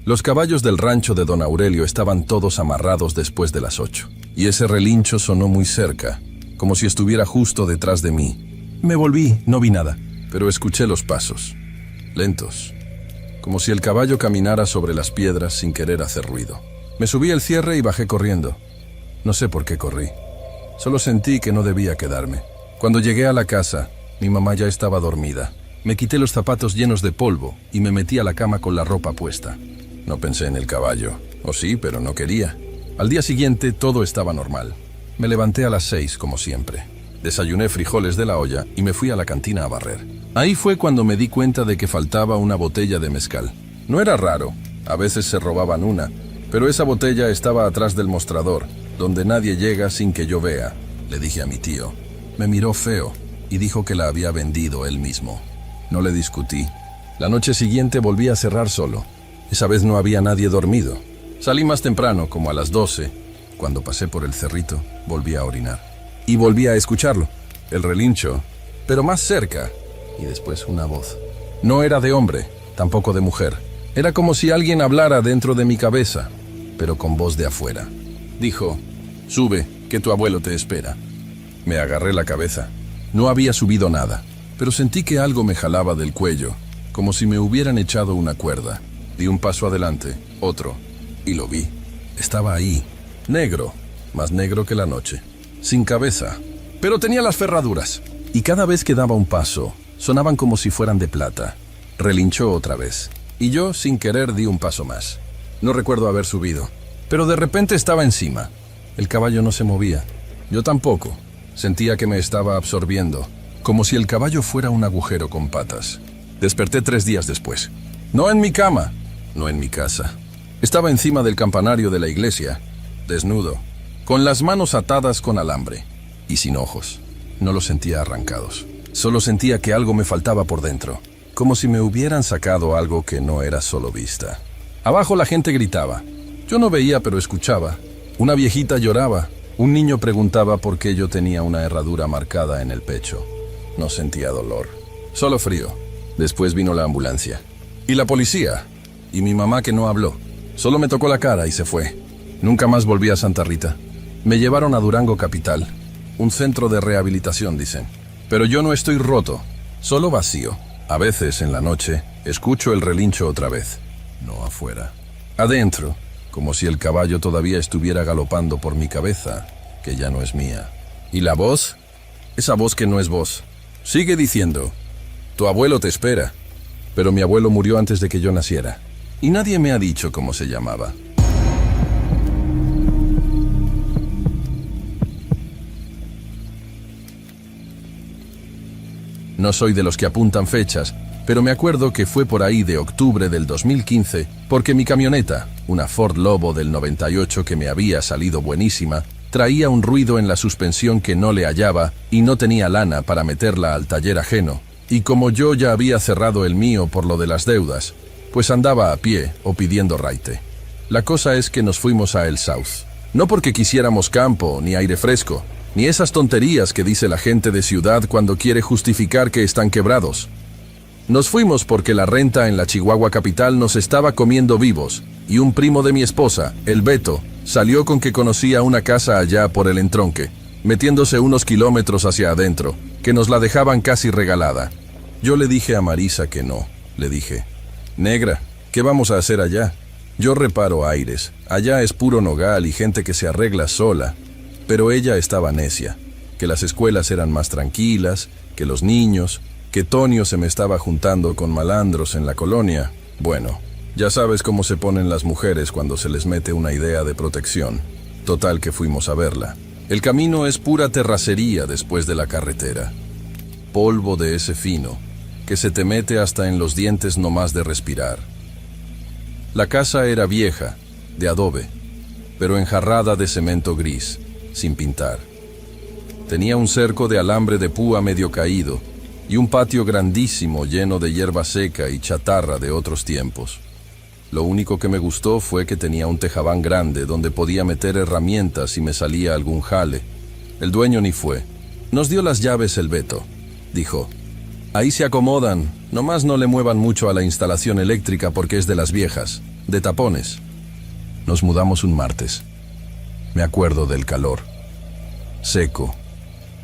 Los caballos del rancho de don Aurelio estaban todos amarrados después de las 8, y ese relincho sonó muy cerca, como si estuviera justo detrás de mí. Me volví, no vi nada, pero escuché los pasos, lentos, como si el caballo caminara sobre las piedras sin querer hacer ruido. Me subí el cierre y bajé corriendo. No sé por qué corrí. Solo sentí que no debía quedarme. Cuando llegué a la casa, mi mamá ya estaba dormida. Me quité los zapatos llenos de polvo y me metí a la cama con la ropa puesta. No pensé en el caballo. O sí, pero no quería. Al día siguiente todo estaba normal. Me levanté a las 6, como siempre. Desayuné frijoles de la olla y me fui a la cantina a barrer. Ahí fue cuando me di cuenta de que faltaba una botella de mezcal. No era raro, A veces se robaban una, pero esa botella estaba atrás del mostrador, donde nadie llega sin que yo vea, le dije a mi tío. Me miró feo y dijo que la había vendido él mismo. No le discutí. La noche siguiente volví a cerrar solo. Esa vez no había nadie dormido. Salí más temprano, como a las 12. Cuando pasé por el cerrito, volví a orinar. Y volví a escucharlo. El relincho, pero más cerca. Y después una voz. No era de hombre, tampoco de mujer. Era como si alguien hablara dentro de mi cabeza, pero con voz de afuera. Dijo, sube, que tu abuelo te espera. Me agarré la cabeza. No había subido nada, pero sentí que algo me jalaba del cuello, como si me hubieran echado una cuerda. Di un paso adelante, otro, y lo vi. Estaba ahí, negro, más negro que la noche, sin cabeza, pero tenía las ferraduras. Y cada vez que daba un paso, sonaban como si fueran de plata. Relinchó otra vez, y yo, sin querer, di un paso más. No recuerdo haber subido, pero de repente estaba encima. El caballo no se movía, yo tampoco. Sentía que me estaba absorbiendo, como si el caballo fuera un agujero con patas. Desperté 3 días después. No en mi cama, no en mi casa. Estaba encima del campanario de la iglesia, desnudo, con las manos atadas con alambre y sin ojos. No los sentía arrancados. Solo sentía que algo me faltaba por dentro, como si me hubieran sacado algo que no era solo vista. Abajo la gente gritaba. Yo no veía, pero escuchaba. Una viejita lloraba. Un niño preguntaba por qué yo tenía una herradura marcada en el pecho. No sentía dolor, solo frío. Después vino la ambulancia. Y la policía. Y mi mamá que no habló. Solo me tocó la cara y se fue. Nunca más volví a Santa Rita. Me llevaron a Durango Capital. Un centro de rehabilitación, dicen. Pero yo no estoy roto, solo vacío. A veces, en la noche, escucho el relincho otra vez. No afuera. Adentro. Como si el caballo todavía estuviera galopando por mi cabeza, que ya no es mía. ¿Y la voz? Esa voz que no es voz. Sigue diciendo, tu abuelo te espera. Pero mi abuelo murió antes de que yo naciera. Y nadie me ha dicho cómo se llamaba. No soy de los que apuntan fechas, pero me acuerdo que fue por ahí de octubre del 2015, porque mi camioneta, una Ford Lobo del 98 que me había salido buenísima, traía un ruido en la suspensión que no le hallaba y no tenía lana para meterla al taller ajeno. Y como yo ya había cerrado el mío por lo de las deudas, pues andaba a pie o pidiendo raite. La cosa es que nos fuimos a El South. No porque quisiéramos campo, ni aire fresco, ni esas tonterías que dice la gente de ciudad cuando quiere justificar que están quebrados. Nos fuimos porque la renta en la Chihuahua capital nos estaba comiendo vivos, y un primo de mi esposa, el Beto, salió con que conocía una casa allá por el entronque, metiéndose unos kilómetros hacia adentro, que nos la dejaban casi regalada. Yo le dije a Marisa que no, le dije, negra, ¿qué vamos a hacer allá? Yo reparo aires, allá es puro nogal y gente que se arregla sola, pero ella estaba necia, que las escuelas eran más tranquilas, que los niños, que Tonio se me estaba juntando con malandros en la colonia. Bueno, ya sabes cómo se ponen las mujeres cuando se les mete una idea de protección. Total que fuimos a verla. El camino es pura terracería después de la carretera. Polvo de ese fino, que se te mete hasta en los dientes nomás de respirar. La casa era vieja, de adobe, pero enjarrada de cemento gris, sin pintar. Tenía un cerco de alambre de púa medio caído, y un patio grandísimo lleno de hierba seca y chatarra de otros tiempos. Lo único que me gustó fue que tenía un tejabán grande donde podía meter herramientas si me salía algún jale. El dueño ni fue. Nos dio las llaves el Beto. Dijo, ahí se acomodan, nomás no le muevan mucho a la instalación eléctrica porque es de las viejas, de tapones. Nos mudamos un martes. Me acuerdo del calor. Seco,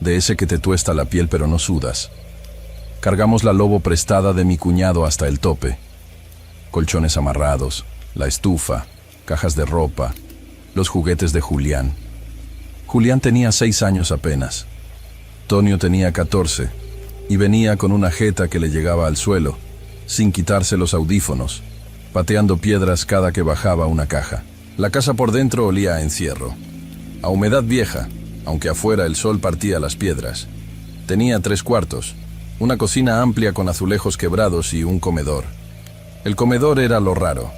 de ese que te tuesta la piel pero no sudas. Cargamos la Lobo prestada de mi cuñado hasta el tope. Colchones amarrados, la estufa, cajas de ropa, los juguetes de Julián. Julián tenía 6 años apenas. Tonio tenía 14 y venía con una jeta que le llegaba al suelo, sin quitarse los audífonos, pateando piedras cada que bajaba una caja. La casa por dentro olía a encierro, a humedad vieja, aunque afuera el sol partía las piedras. Tenía 3 cuartos. Una cocina amplia con azulejos quebrados y un comedor. El comedor era lo raro.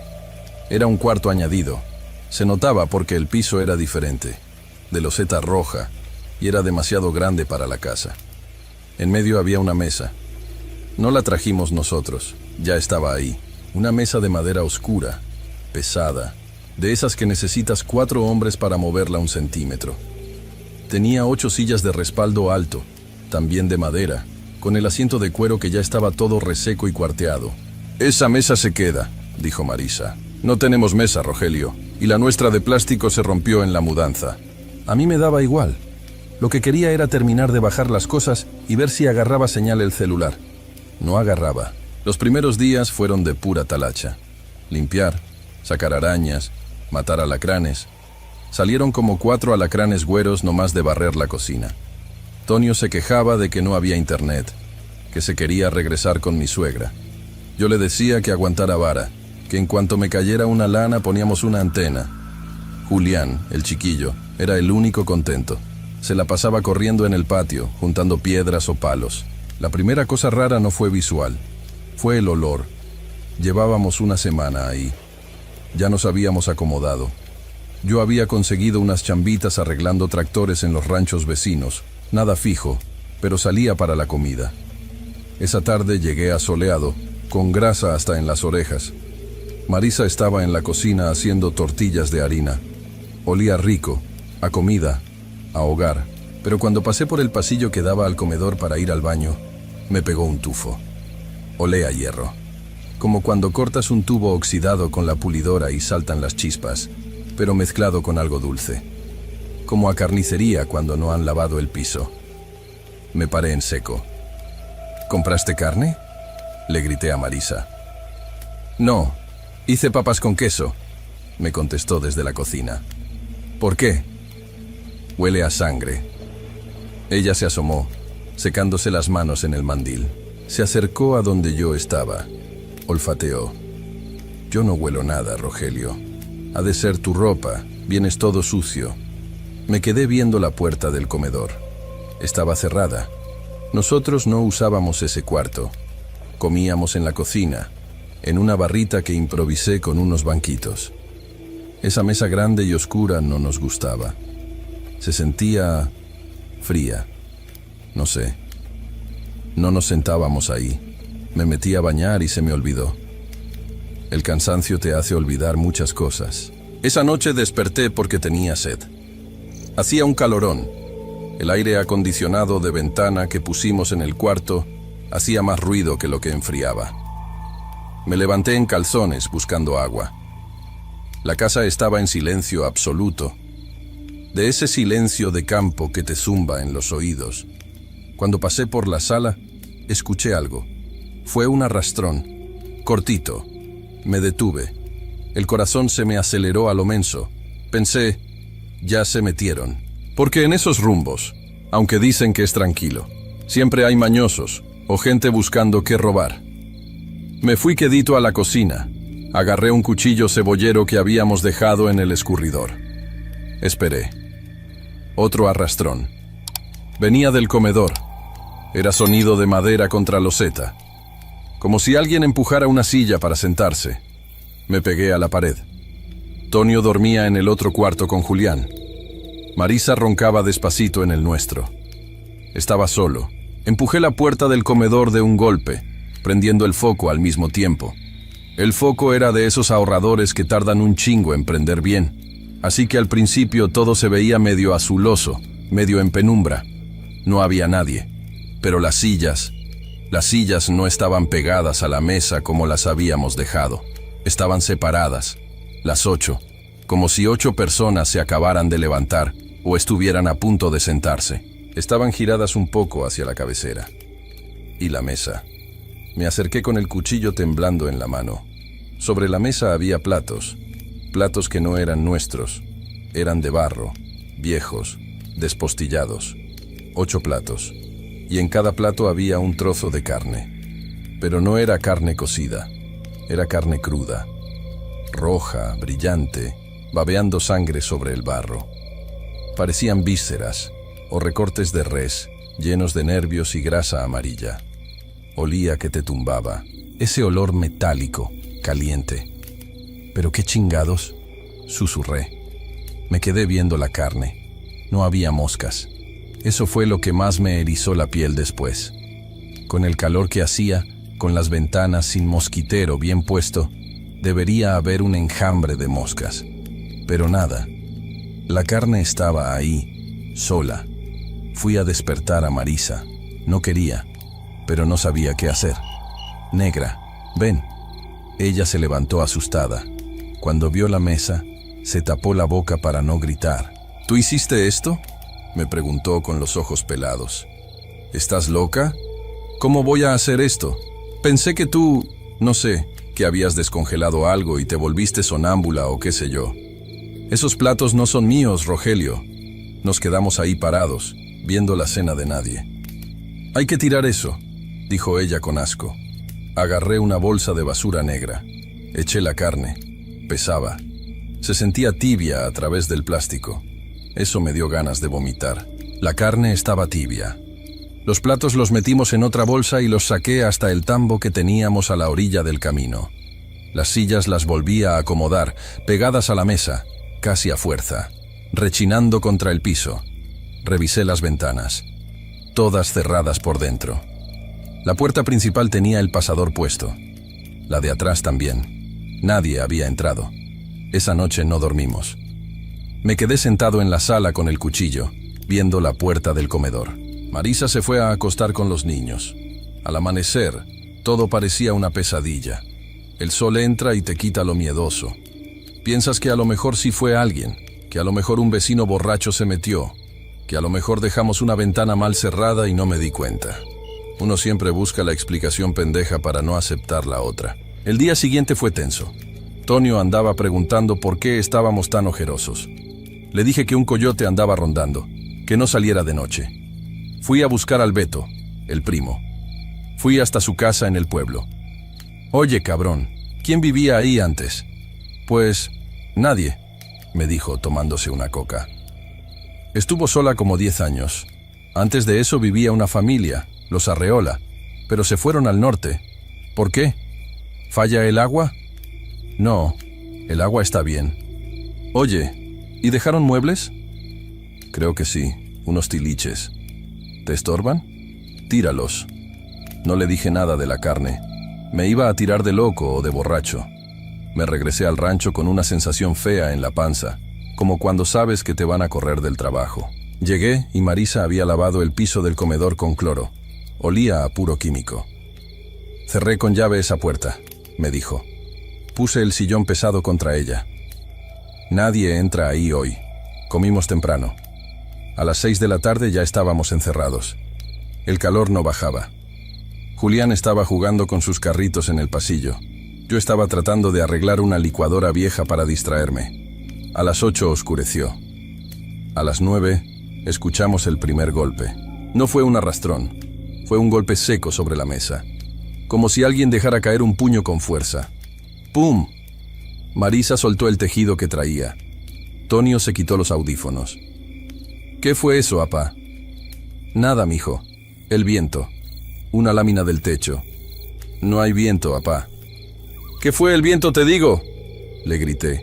Era un cuarto añadido. Se notaba porque el piso era diferente, de loseta roja, y era demasiado grande para la casa. En medio había una mesa. No la trajimos nosotros, ya estaba ahí. Una mesa de madera oscura, pesada, de esas que necesitas 4 hombres para moverla 1 centímetro. Tenía 8 sillas de respaldo alto, también de madera, con el asiento de cuero que ya estaba todo reseco y cuarteado. «Esa mesa se queda», dijo Marisa. «No tenemos mesa, Rogelio, y la nuestra de plástico se rompió en la mudanza». A mí me daba igual. Lo que quería era terminar de bajar las cosas y ver si agarraba señal el celular. No agarraba. Los primeros días fueron de pura talacha. Limpiar, sacar arañas, matar alacranes. Salieron como 4 alacranes güeros nomás de barrer la cocina. Tonio se quejaba de que no había internet, que se quería regresar con mi suegra. Yo le decía que aguantara vara, que en cuanto me cayera una lana poníamos una antena. Julián, el chiquillo, era el único contento. Se la pasaba corriendo en el patio, juntando piedras o palos. La primera cosa rara no fue visual, fue el olor. Llevábamos una semana ahí. Ya nos habíamos acomodado. Yo había conseguido unas chambitas arreglando tractores en los ranchos vecinos. Nada fijo, pero salía para la comida. Esa tarde llegué asoleado, con grasa hasta en las orejas. Marisa estaba en la cocina haciendo tortillas de harina. Olía rico, a comida, a hogar, pero cuando pasé por el pasillo que daba al comedor para ir al baño, me pegó un tufo. Olé a hierro, como cuando cortas un tubo oxidado con la pulidora y saltan las chispas, pero mezclado con algo dulce. Como a carnicería cuando no han lavado el piso. Me paré en seco. ¿Compraste carne?, le grité a Marisa. No, hice papas con queso, me contestó desde la cocina. ¿Por qué? Huele a sangre. Ella se asomó, secándose las manos en el mandil. Se acercó a donde yo estaba. Olfateó. Yo no huelo nada, Rogelio. Ha de ser tu ropa, vienes todo sucio. Me quedé viendo la puerta del comedor. Estaba cerrada. Nosotros no usábamos ese cuarto. Comíamos en la cocina, en una barrita que improvisé con unos banquitos. Esa mesa grande y oscura no nos gustaba. Se sentía fría. No sé. No nos sentábamos ahí. Me metí a bañar y se me olvidó. El cansancio te hace olvidar muchas cosas. Esa noche desperté porque tenía sed. Hacía un calorón. El aire acondicionado de ventana que pusimos en el cuarto hacía más ruido que lo que enfriaba. Me levanté en calzones buscando agua. La casa estaba en silencio absoluto. De ese silencio de campo que te zumba en los oídos. Cuando pasé por la sala, escuché algo. Fue un arrastrón, cortito. Me detuve. El corazón se me aceleró a lo menso. Pensé, ya se metieron. Porque en esos rumbos, aunque dicen que es tranquilo, siempre hay mañosos o gente buscando qué robar. Me fui quedito a la cocina. Agarré un cuchillo cebollero que habíamos dejado en el escurridor. Esperé. Otro arrastrón. Venía del comedor. Era sonido de madera contra loseta. Como si alguien empujara una silla para sentarse. Me pegué a la pared. Tonio dormía en el otro cuarto con Julián. Marisa roncaba despacito en el nuestro. Estaba solo. Empujé la puerta del comedor de un golpe, prendiendo el foco al mismo tiempo. El foco era de esos ahorradores que tardan un chingo en prender bien. Así que al principio todo se veía medio azuloso, medio en penumbra. No había nadie. Pero las sillas no estaban pegadas a la mesa como las habíamos dejado. Estaban separadas, las 8, como si 8 personas se acabaran de levantar o estuvieran a punto de sentarse. Estaban giradas un poco hacia la cabecera. Y la mesa. Me acerqué con el cuchillo temblando en la mano. Sobre la mesa había platos que no eran nuestros, eran de barro, viejos, despostillados. 8 platos. Y en cada plato había un trozo de carne. Pero no era carne cocida, era carne cruda, roja, brillante, babeando sangre sobre el barro. Parecían vísceras o recortes de res, llenos de nervios y grasa amarilla. Olía que te tumbaba, ese olor metálico, caliente. ¿Pero qué chingados?, susurré. Me quedé viendo la carne. No había moscas. Eso fue lo que más me erizó la piel después. Con el calor que hacía, con las ventanas sin mosquitero bien puesto, debería haber un enjambre de moscas. Pero nada. La carne estaba ahí, sola. Fui a despertar a Marisa. No quería, pero no sabía qué hacer. Negra, ven. Ella se levantó asustada. Cuando vio la mesa, se tapó la boca para no gritar. ¿Tú hiciste esto?, me preguntó con los ojos pelados. ¿Estás loca? ¿Cómo voy a hacer esto? Pensé que tú, no sé, que habías descongelado algo y te volviste sonámbula o qué sé yo. Esos platos no son míos, Rogelio. Nos quedamos ahí parados, viendo la cena de nadie. Hay que tirar eso, dijo ella con asco. Agarré una bolsa de basura negra. Eché la carne. Pesaba. Se sentía tibia a través del plástico. Eso me dio ganas de vomitar. La carne estaba tibia. Los platos los metimos en otra bolsa y los saqué hasta el tambo que teníamos a la orilla del camino. Las sillas las volví a acomodar, pegadas a la mesa, casi a fuerza, rechinando contra el piso. Revisé las ventanas, todas cerradas por dentro. La puerta principal tenía el pasador puesto. La de atrás también. Nadie había entrado. Esa noche no dormimos. Me quedé sentado en la sala con el cuchillo, viendo la puerta del comedor. Marisa se fue a acostar con los niños. Al amanecer, todo parecía una pesadilla. El sol entra y te quita lo miedoso. Piensas que a lo mejor sí fue alguien, que a lo mejor un vecino borracho se metió, que a lo mejor dejamos una ventana mal cerrada y no me di cuenta. Uno siempre busca la explicación pendeja para no aceptar la otra. El día siguiente fue tenso. Tonio andaba preguntando por qué estábamos tan ojerosos. Le dije que un coyote andaba rondando, que no saliera de noche. Fui a buscar al Beto, el primo. Fui hasta su casa en el pueblo. Oye, cabrón, ¿quién vivía ahí antes? Pues, nadie, me dijo tomándose una coca. Estuvo sola como 10 años. Antes de eso vivía una familia, los Arreola, pero se fueron al norte. ¿Por qué? ¿Falla el agua? No, el agua está bien. Oye, ¿y dejaron muebles? Creo que sí, unos tiliches. ¿Te estorban? Tíralos. No le dije nada de la carne. Me iba a tirar de loco o de borracho. Me regresé al rancho con una sensación fea en la panza, como cuando sabes que te van a correr del trabajo. Llegué y Marisa había lavado el piso del comedor con cloro. Olía a puro químico. Cerré con llave esa puerta, me dijo. Puse el sillón pesado contra ella. Nadie entra ahí hoy. Comimos temprano. A las 6 de la tarde ya estábamos encerrados. El calor no bajaba. Julián estaba jugando con sus carritos en el pasillo. Yo estaba tratando de arreglar una licuadora vieja para distraerme. A las 8 oscureció. A las 9 escuchamos el primer golpe. No fue un arrastrón. Fue un golpe seco sobre la mesa. Como si alguien dejara caer un puño con fuerza. ¡Pum! Marisa soltó el tejido que traía. Tonio se quitó los audífonos. ¿Qué fue eso, apá? Nada, mijo. El viento. Una lámina del techo. No hay viento, apá. ¿Qué fue el viento, te digo?, le grité.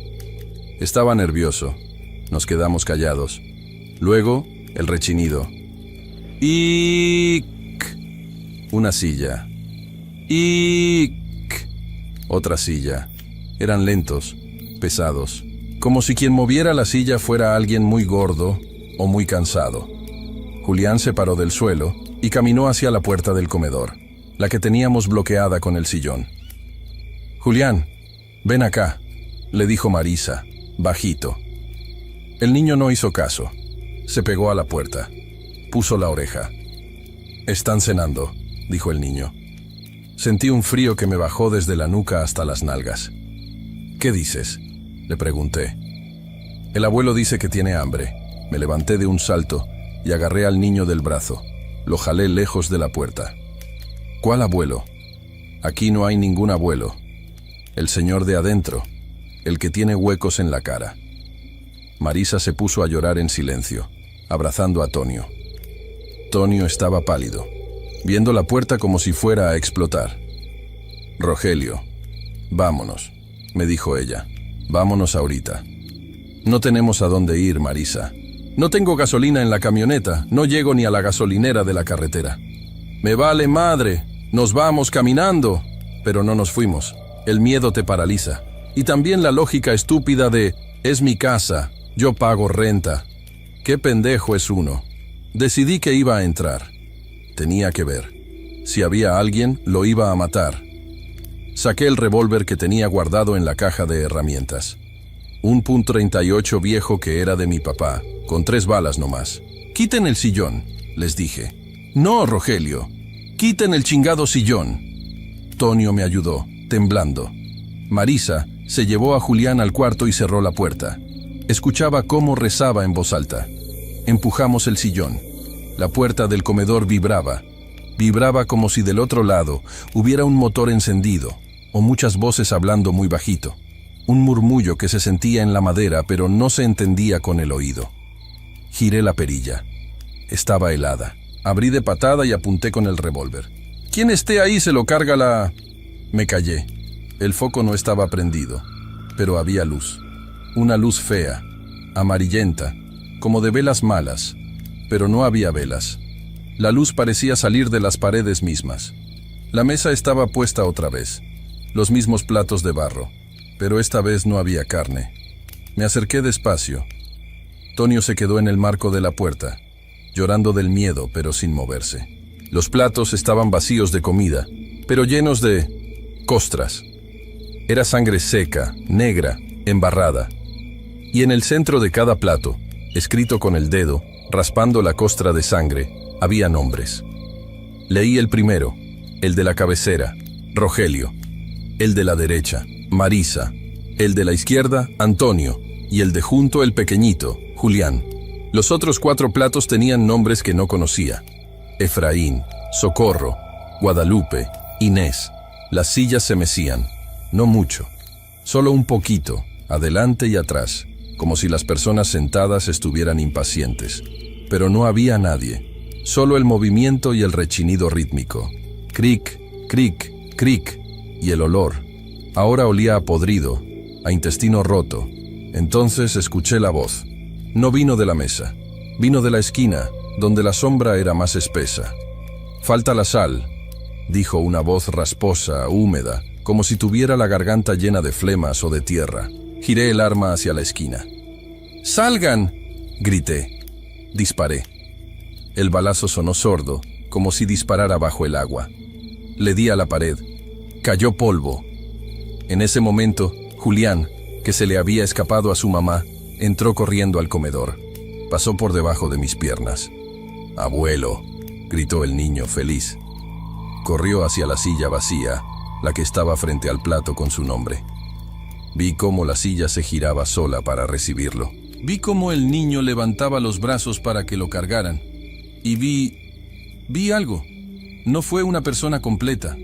Estaba nervioso. Nos quedamos callados. Luego, el rechinido. ¡Iiiic! Una silla. ¡Iiiic! Otra silla. Eran lentos, pesados, como si quien moviera la silla fuera alguien muy gordo o muy cansado. Julián se paró del suelo y caminó hacia la puerta del comedor, la que teníamos bloqueada con el sillón. Julián, ven acá, le dijo Marisa, bajito. El niño no hizo caso. Se pegó a la puerta. Puso la oreja. Están cenando, dijo el niño. Sentí un frío que me bajó desde la nuca hasta las nalgas. ¿Qué dices?, le pregunté. El abuelo dice que tiene hambre. Me levanté de un salto y agarré al niño del brazo. Lo jalé lejos de la puerta. ¿Cuál abuelo? Aquí no hay ningún abuelo. El señor de adentro, el que tiene huecos en la cara. Marisa se puso a llorar en silencio, abrazando a Tonio. Tonio estaba pálido, viendo la puerta como si fuera a explotar. Rogelio, vámonos, me dijo ella. Vámonos ahorita. No tenemos a dónde ir, Marisa. No tengo gasolina en la camioneta, no llego ni a la gasolinera de la carretera. Me vale madre, nos vamos caminando. Pero no nos fuimos. El miedo te paraliza. Y también la lógica estúpida de, es mi casa, yo pago renta. Qué pendejo es uno. Decidí que iba a entrar. Tenía que ver. Si había alguien, lo iba a matar. Saqué el revólver que tenía guardado en la caja de herramientas. Un .38 viejo que era de mi papá, con 3 balas nomás. Quiten el sillón, les dije. No, Rogelio, quiten el chingado sillón. Tonio me ayudó, temblando. Marisa se llevó a Julián al cuarto y cerró la puerta. Escuchaba cómo rezaba en voz alta. Empujamos el sillón. La puerta del comedor vibraba. Vibraba como si del otro lado hubiera un motor encendido, o muchas voces hablando muy bajito. Un murmullo que se sentía en la madera, pero no se entendía con el oído. Giré la perilla. Estaba helada. Abrí de patada y apunté con el revólver. Quien esté ahí se lo carga la... Me callé. El foco no estaba prendido, pero había luz. Una luz fea, amarillenta, como de velas malas, pero no había velas. La luz parecía salir de las paredes mismas. La mesa estaba puesta otra vez. Los mismos platos de barro, pero esta vez no había carne. Me acerqué despacio. Tonio se quedó en el marco de la puerta, llorando del miedo, pero sin moverse. Los platos estaban vacíos de comida, pero llenos de costras. Era sangre seca, negra, embarrada. Y en el centro de cada plato, escrito con el dedo, raspando la costra de sangre, había nombres. Leí el primero, el de la cabecera, Rogelio. El de la derecha, Marisa. El de la izquierda, Antonio. Y el de junto, el pequeñito, Julián. Los otros 4 platos tenían nombres que no conocía. Efraín, Socorro, Guadalupe, Inés. Las sillas se mecían. No mucho. Solo un poquito, adelante y atrás, como si las personas sentadas estuvieran impacientes. Pero no había nadie. Solo el movimiento y el rechinido rítmico. Cric, cric, cric. Y el olor. Ahora olía a podrido, a intestino roto. Entonces escuché la voz. No vino de la mesa. Vino de la esquina, donde la sombra era más espesa. Falta la sal, dijo una voz rasposa, húmeda, como si tuviera la garganta llena de flemas o de tierra. Giré el arma hacia la esquina. ¡Salgan!, grité. Disparé. El balazo sonó sordo, como si disparara bajo el agua. Le di a la pared. Cayó polvo. En ese momento, Julián, que se le había escapado a su mamá, entró corriendo al comedor. Pasó por debajo de mis piernas. «Abuelo», gritó el niño feliz. Corrió hacia la silla vacía, la que estaba frente al plato con su nombre. Vi cómo la silla se giraba sola para recibirlo. Vi cómo el niño levantaba los brazos para que lo cargaran. Y vi algo. No fue una persona completa.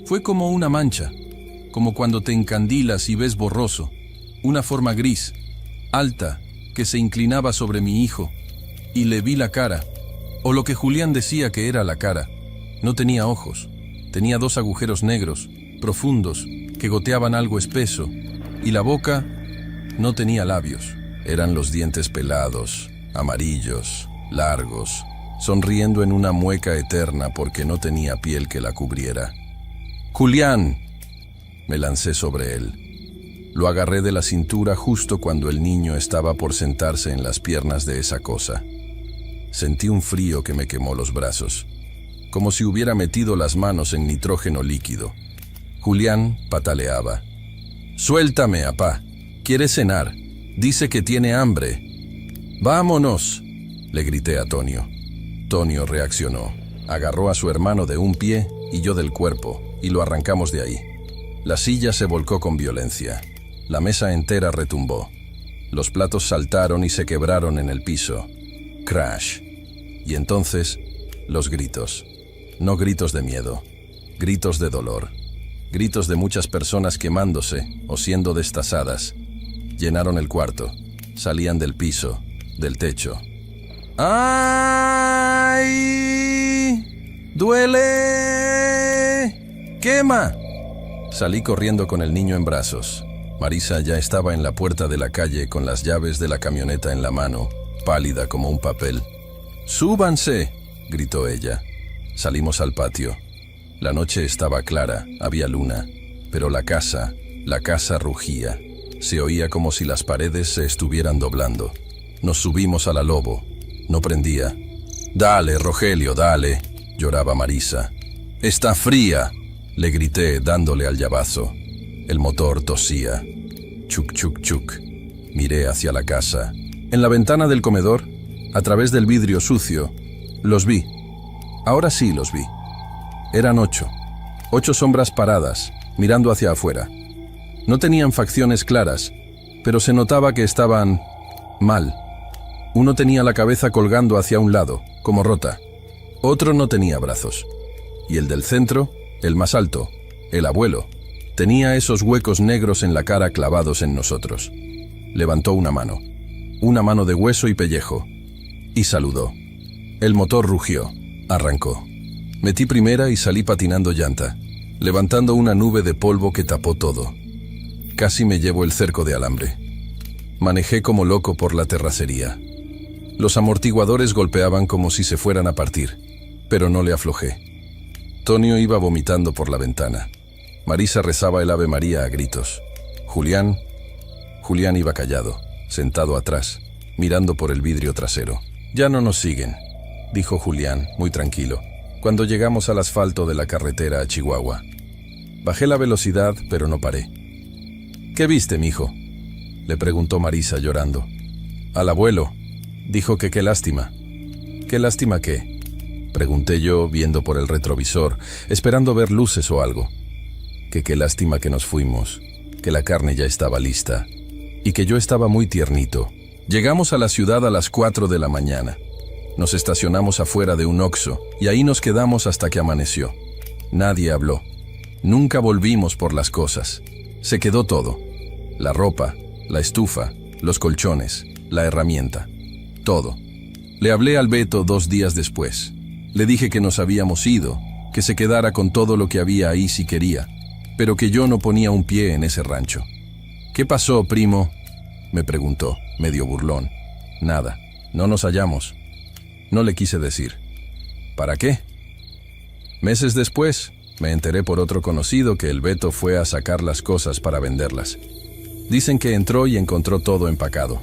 Fue como una mancha, como cuando te encandilas y ves borroso. Una forma gris, alta, que se inclinaba sobre mi hijo. Y le vi la cara, o lo que Julián decía que era la cara. No tenía ojos. Tenía 2 agujeros negros, profundos, que goteaban algo espeso. Y la boca no tenía labios. Eran los dientes pelados, amarillos, largos, sonriendo en una mueca eterna porque no tenía piel que la cubriera. «Julián», me lancé sobre él. Lo agarré de la cintura justo cuando el niño estaba por sentarse en las piernas de esa cosa. Sentí un frío que me quemó los brazos, como si hubiera metido las manos en nitrógeno líquido. Julián pataleaba. «Suéltame, apá. Quiere cenar. Dice que tiene hambre». «Vámonos», le grité a Tonio. Tonio reaccionó. Agarró a su hermano de un pie y yo del cuerpo, y lo arrancamos de ahí. La silla se volcó con violencia. La mesa entera retumbó. Los platos saltaron y se quebraron en el piso. Crash. Y entonces, los gritos. No gritos de miedo, gritos de dolor. Gritos de muchas personas quemándose o siendo destazadas. Llenaron el cuarto. Salían del piso, del techo. ¡Ay! ¡Duele! ¡Quema! Salí corriendo con el niño en brazos. Marisa ya estaba en la puerta de la calle con las llaves de la camioneta en la mano, pálida como un papel. ¡Súbanse!, gritó ella. Salimos al patio. La noche estaba clara, había luna, pero la casa rugía. Se oía como si las paredes se estuvieran doblando. Nos subimos a la Lobo. No prendía. «Dale, Rogelio, dale», lloraba Marisa. «Está fría», le grité dándole al llavazo. El motor tosía. Chuc, chuc, chuc. Miré hacia la casa. En la ventana del comedor, a través del vidrio sucio, los vi. Ahora sí los vi. Eran 8 sombras paradas, mirando hacia afuera. No tenían facciones claras, pero se notaba que estaban mal. Uno tenía la cabeza colgando hacia un lado, como rota. Otro no tenía brazos. Y el del centro, el más alto, el abuelo, tenía esos huecos negros en la cara clavados en nosotros. Levantó una mano de hueso y pellejo, y saludó. El motor rugió, arrancó. Metí primera y salí patinando llanta, levantando una nube de polvo que tapó todo. Casi me llevo el cerco de alambre. Manejé como loco por la terracería. Los amortiguadores golpeaban como si se fueran a partir, pero no le aflojé. Tonio iba vomitando por la ventana. Marisa rezaba el Ave María a gritos. Julián iba callado, sentado atrás, mirando por el vidrio trasero. «Ya no nos siguen», dijo Julián, muy tranquilo, cuando llegamos al asfalto de la carretera a Chihuahua. Bajé la velocidad, pero no paré. «¿Qué viste, mijo?», le preguntó Marisa llorando. «Al abuelo. Dijo que qué lástima». «¿Qué lástima qué?», pregunté yo, viendo por el retrovisor, esperando ver luces o algo. «Que qué lástima que nos fuimos, que la carne ya estaba lista, y que yo estaba muy tiernito. Llegamos a la ciudad a las 4 de la mañana. Nos estacionamos afuera de un Oxxo, y ahí nos quedamos hasta que amaneció. Nadie habló. Nunca volvimos por las cosas. Se quedó todo. La ropa, la estufa, los colchones, la herramienta. Todo. Le hablé al Beto 2 días después. Le dije que nos habíamos ido, que se quedara con todo lo que había ahí si quería, pero que yo no ponía un pie en ese rancho. «¿Qué pasó, primo?», me preguntó, medio burlón. «Nada, no nos hallamos». No le quise decir. ¿Para qué? Meses después, me enteré por otro conocido que el Beto fue a sacar las cosas para venderlas. Dicen que entró y encontró todo empacado.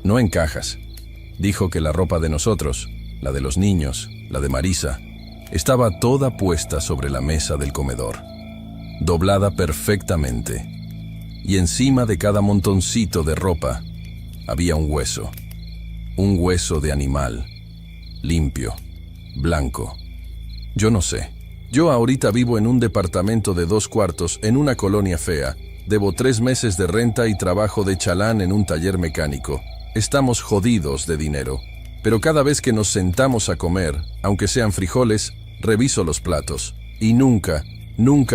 No en cajas. Dijo que la ropa de nosotros, la de los niños, la de Marisa, estaba toda puesta sobre la mesa del comedor, doblada perfectamente. Y encima de cada montoncito de ropa había un hueso de animal, limpio, blanco. Yo no sé. Yo ahorita vivo en un departamento de 2 cuartos en una colonia fea. Debo 3 meses de renta y trabajo de chalán en un taller mecánico. Estamos jodidos de dinero. Pero cada vez que nos sentamos a comer, aunque sean frijoles, reviso los platos. Y nunca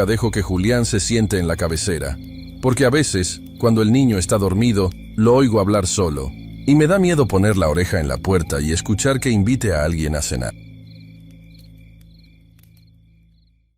dejo que Julián se siente en la cabecera. Porque a veces, cuando el niño está dormido, lo oigo hablar solo. Y me da miedo poner la oreja en la puerta y escuchar que invite a alguien a cenar.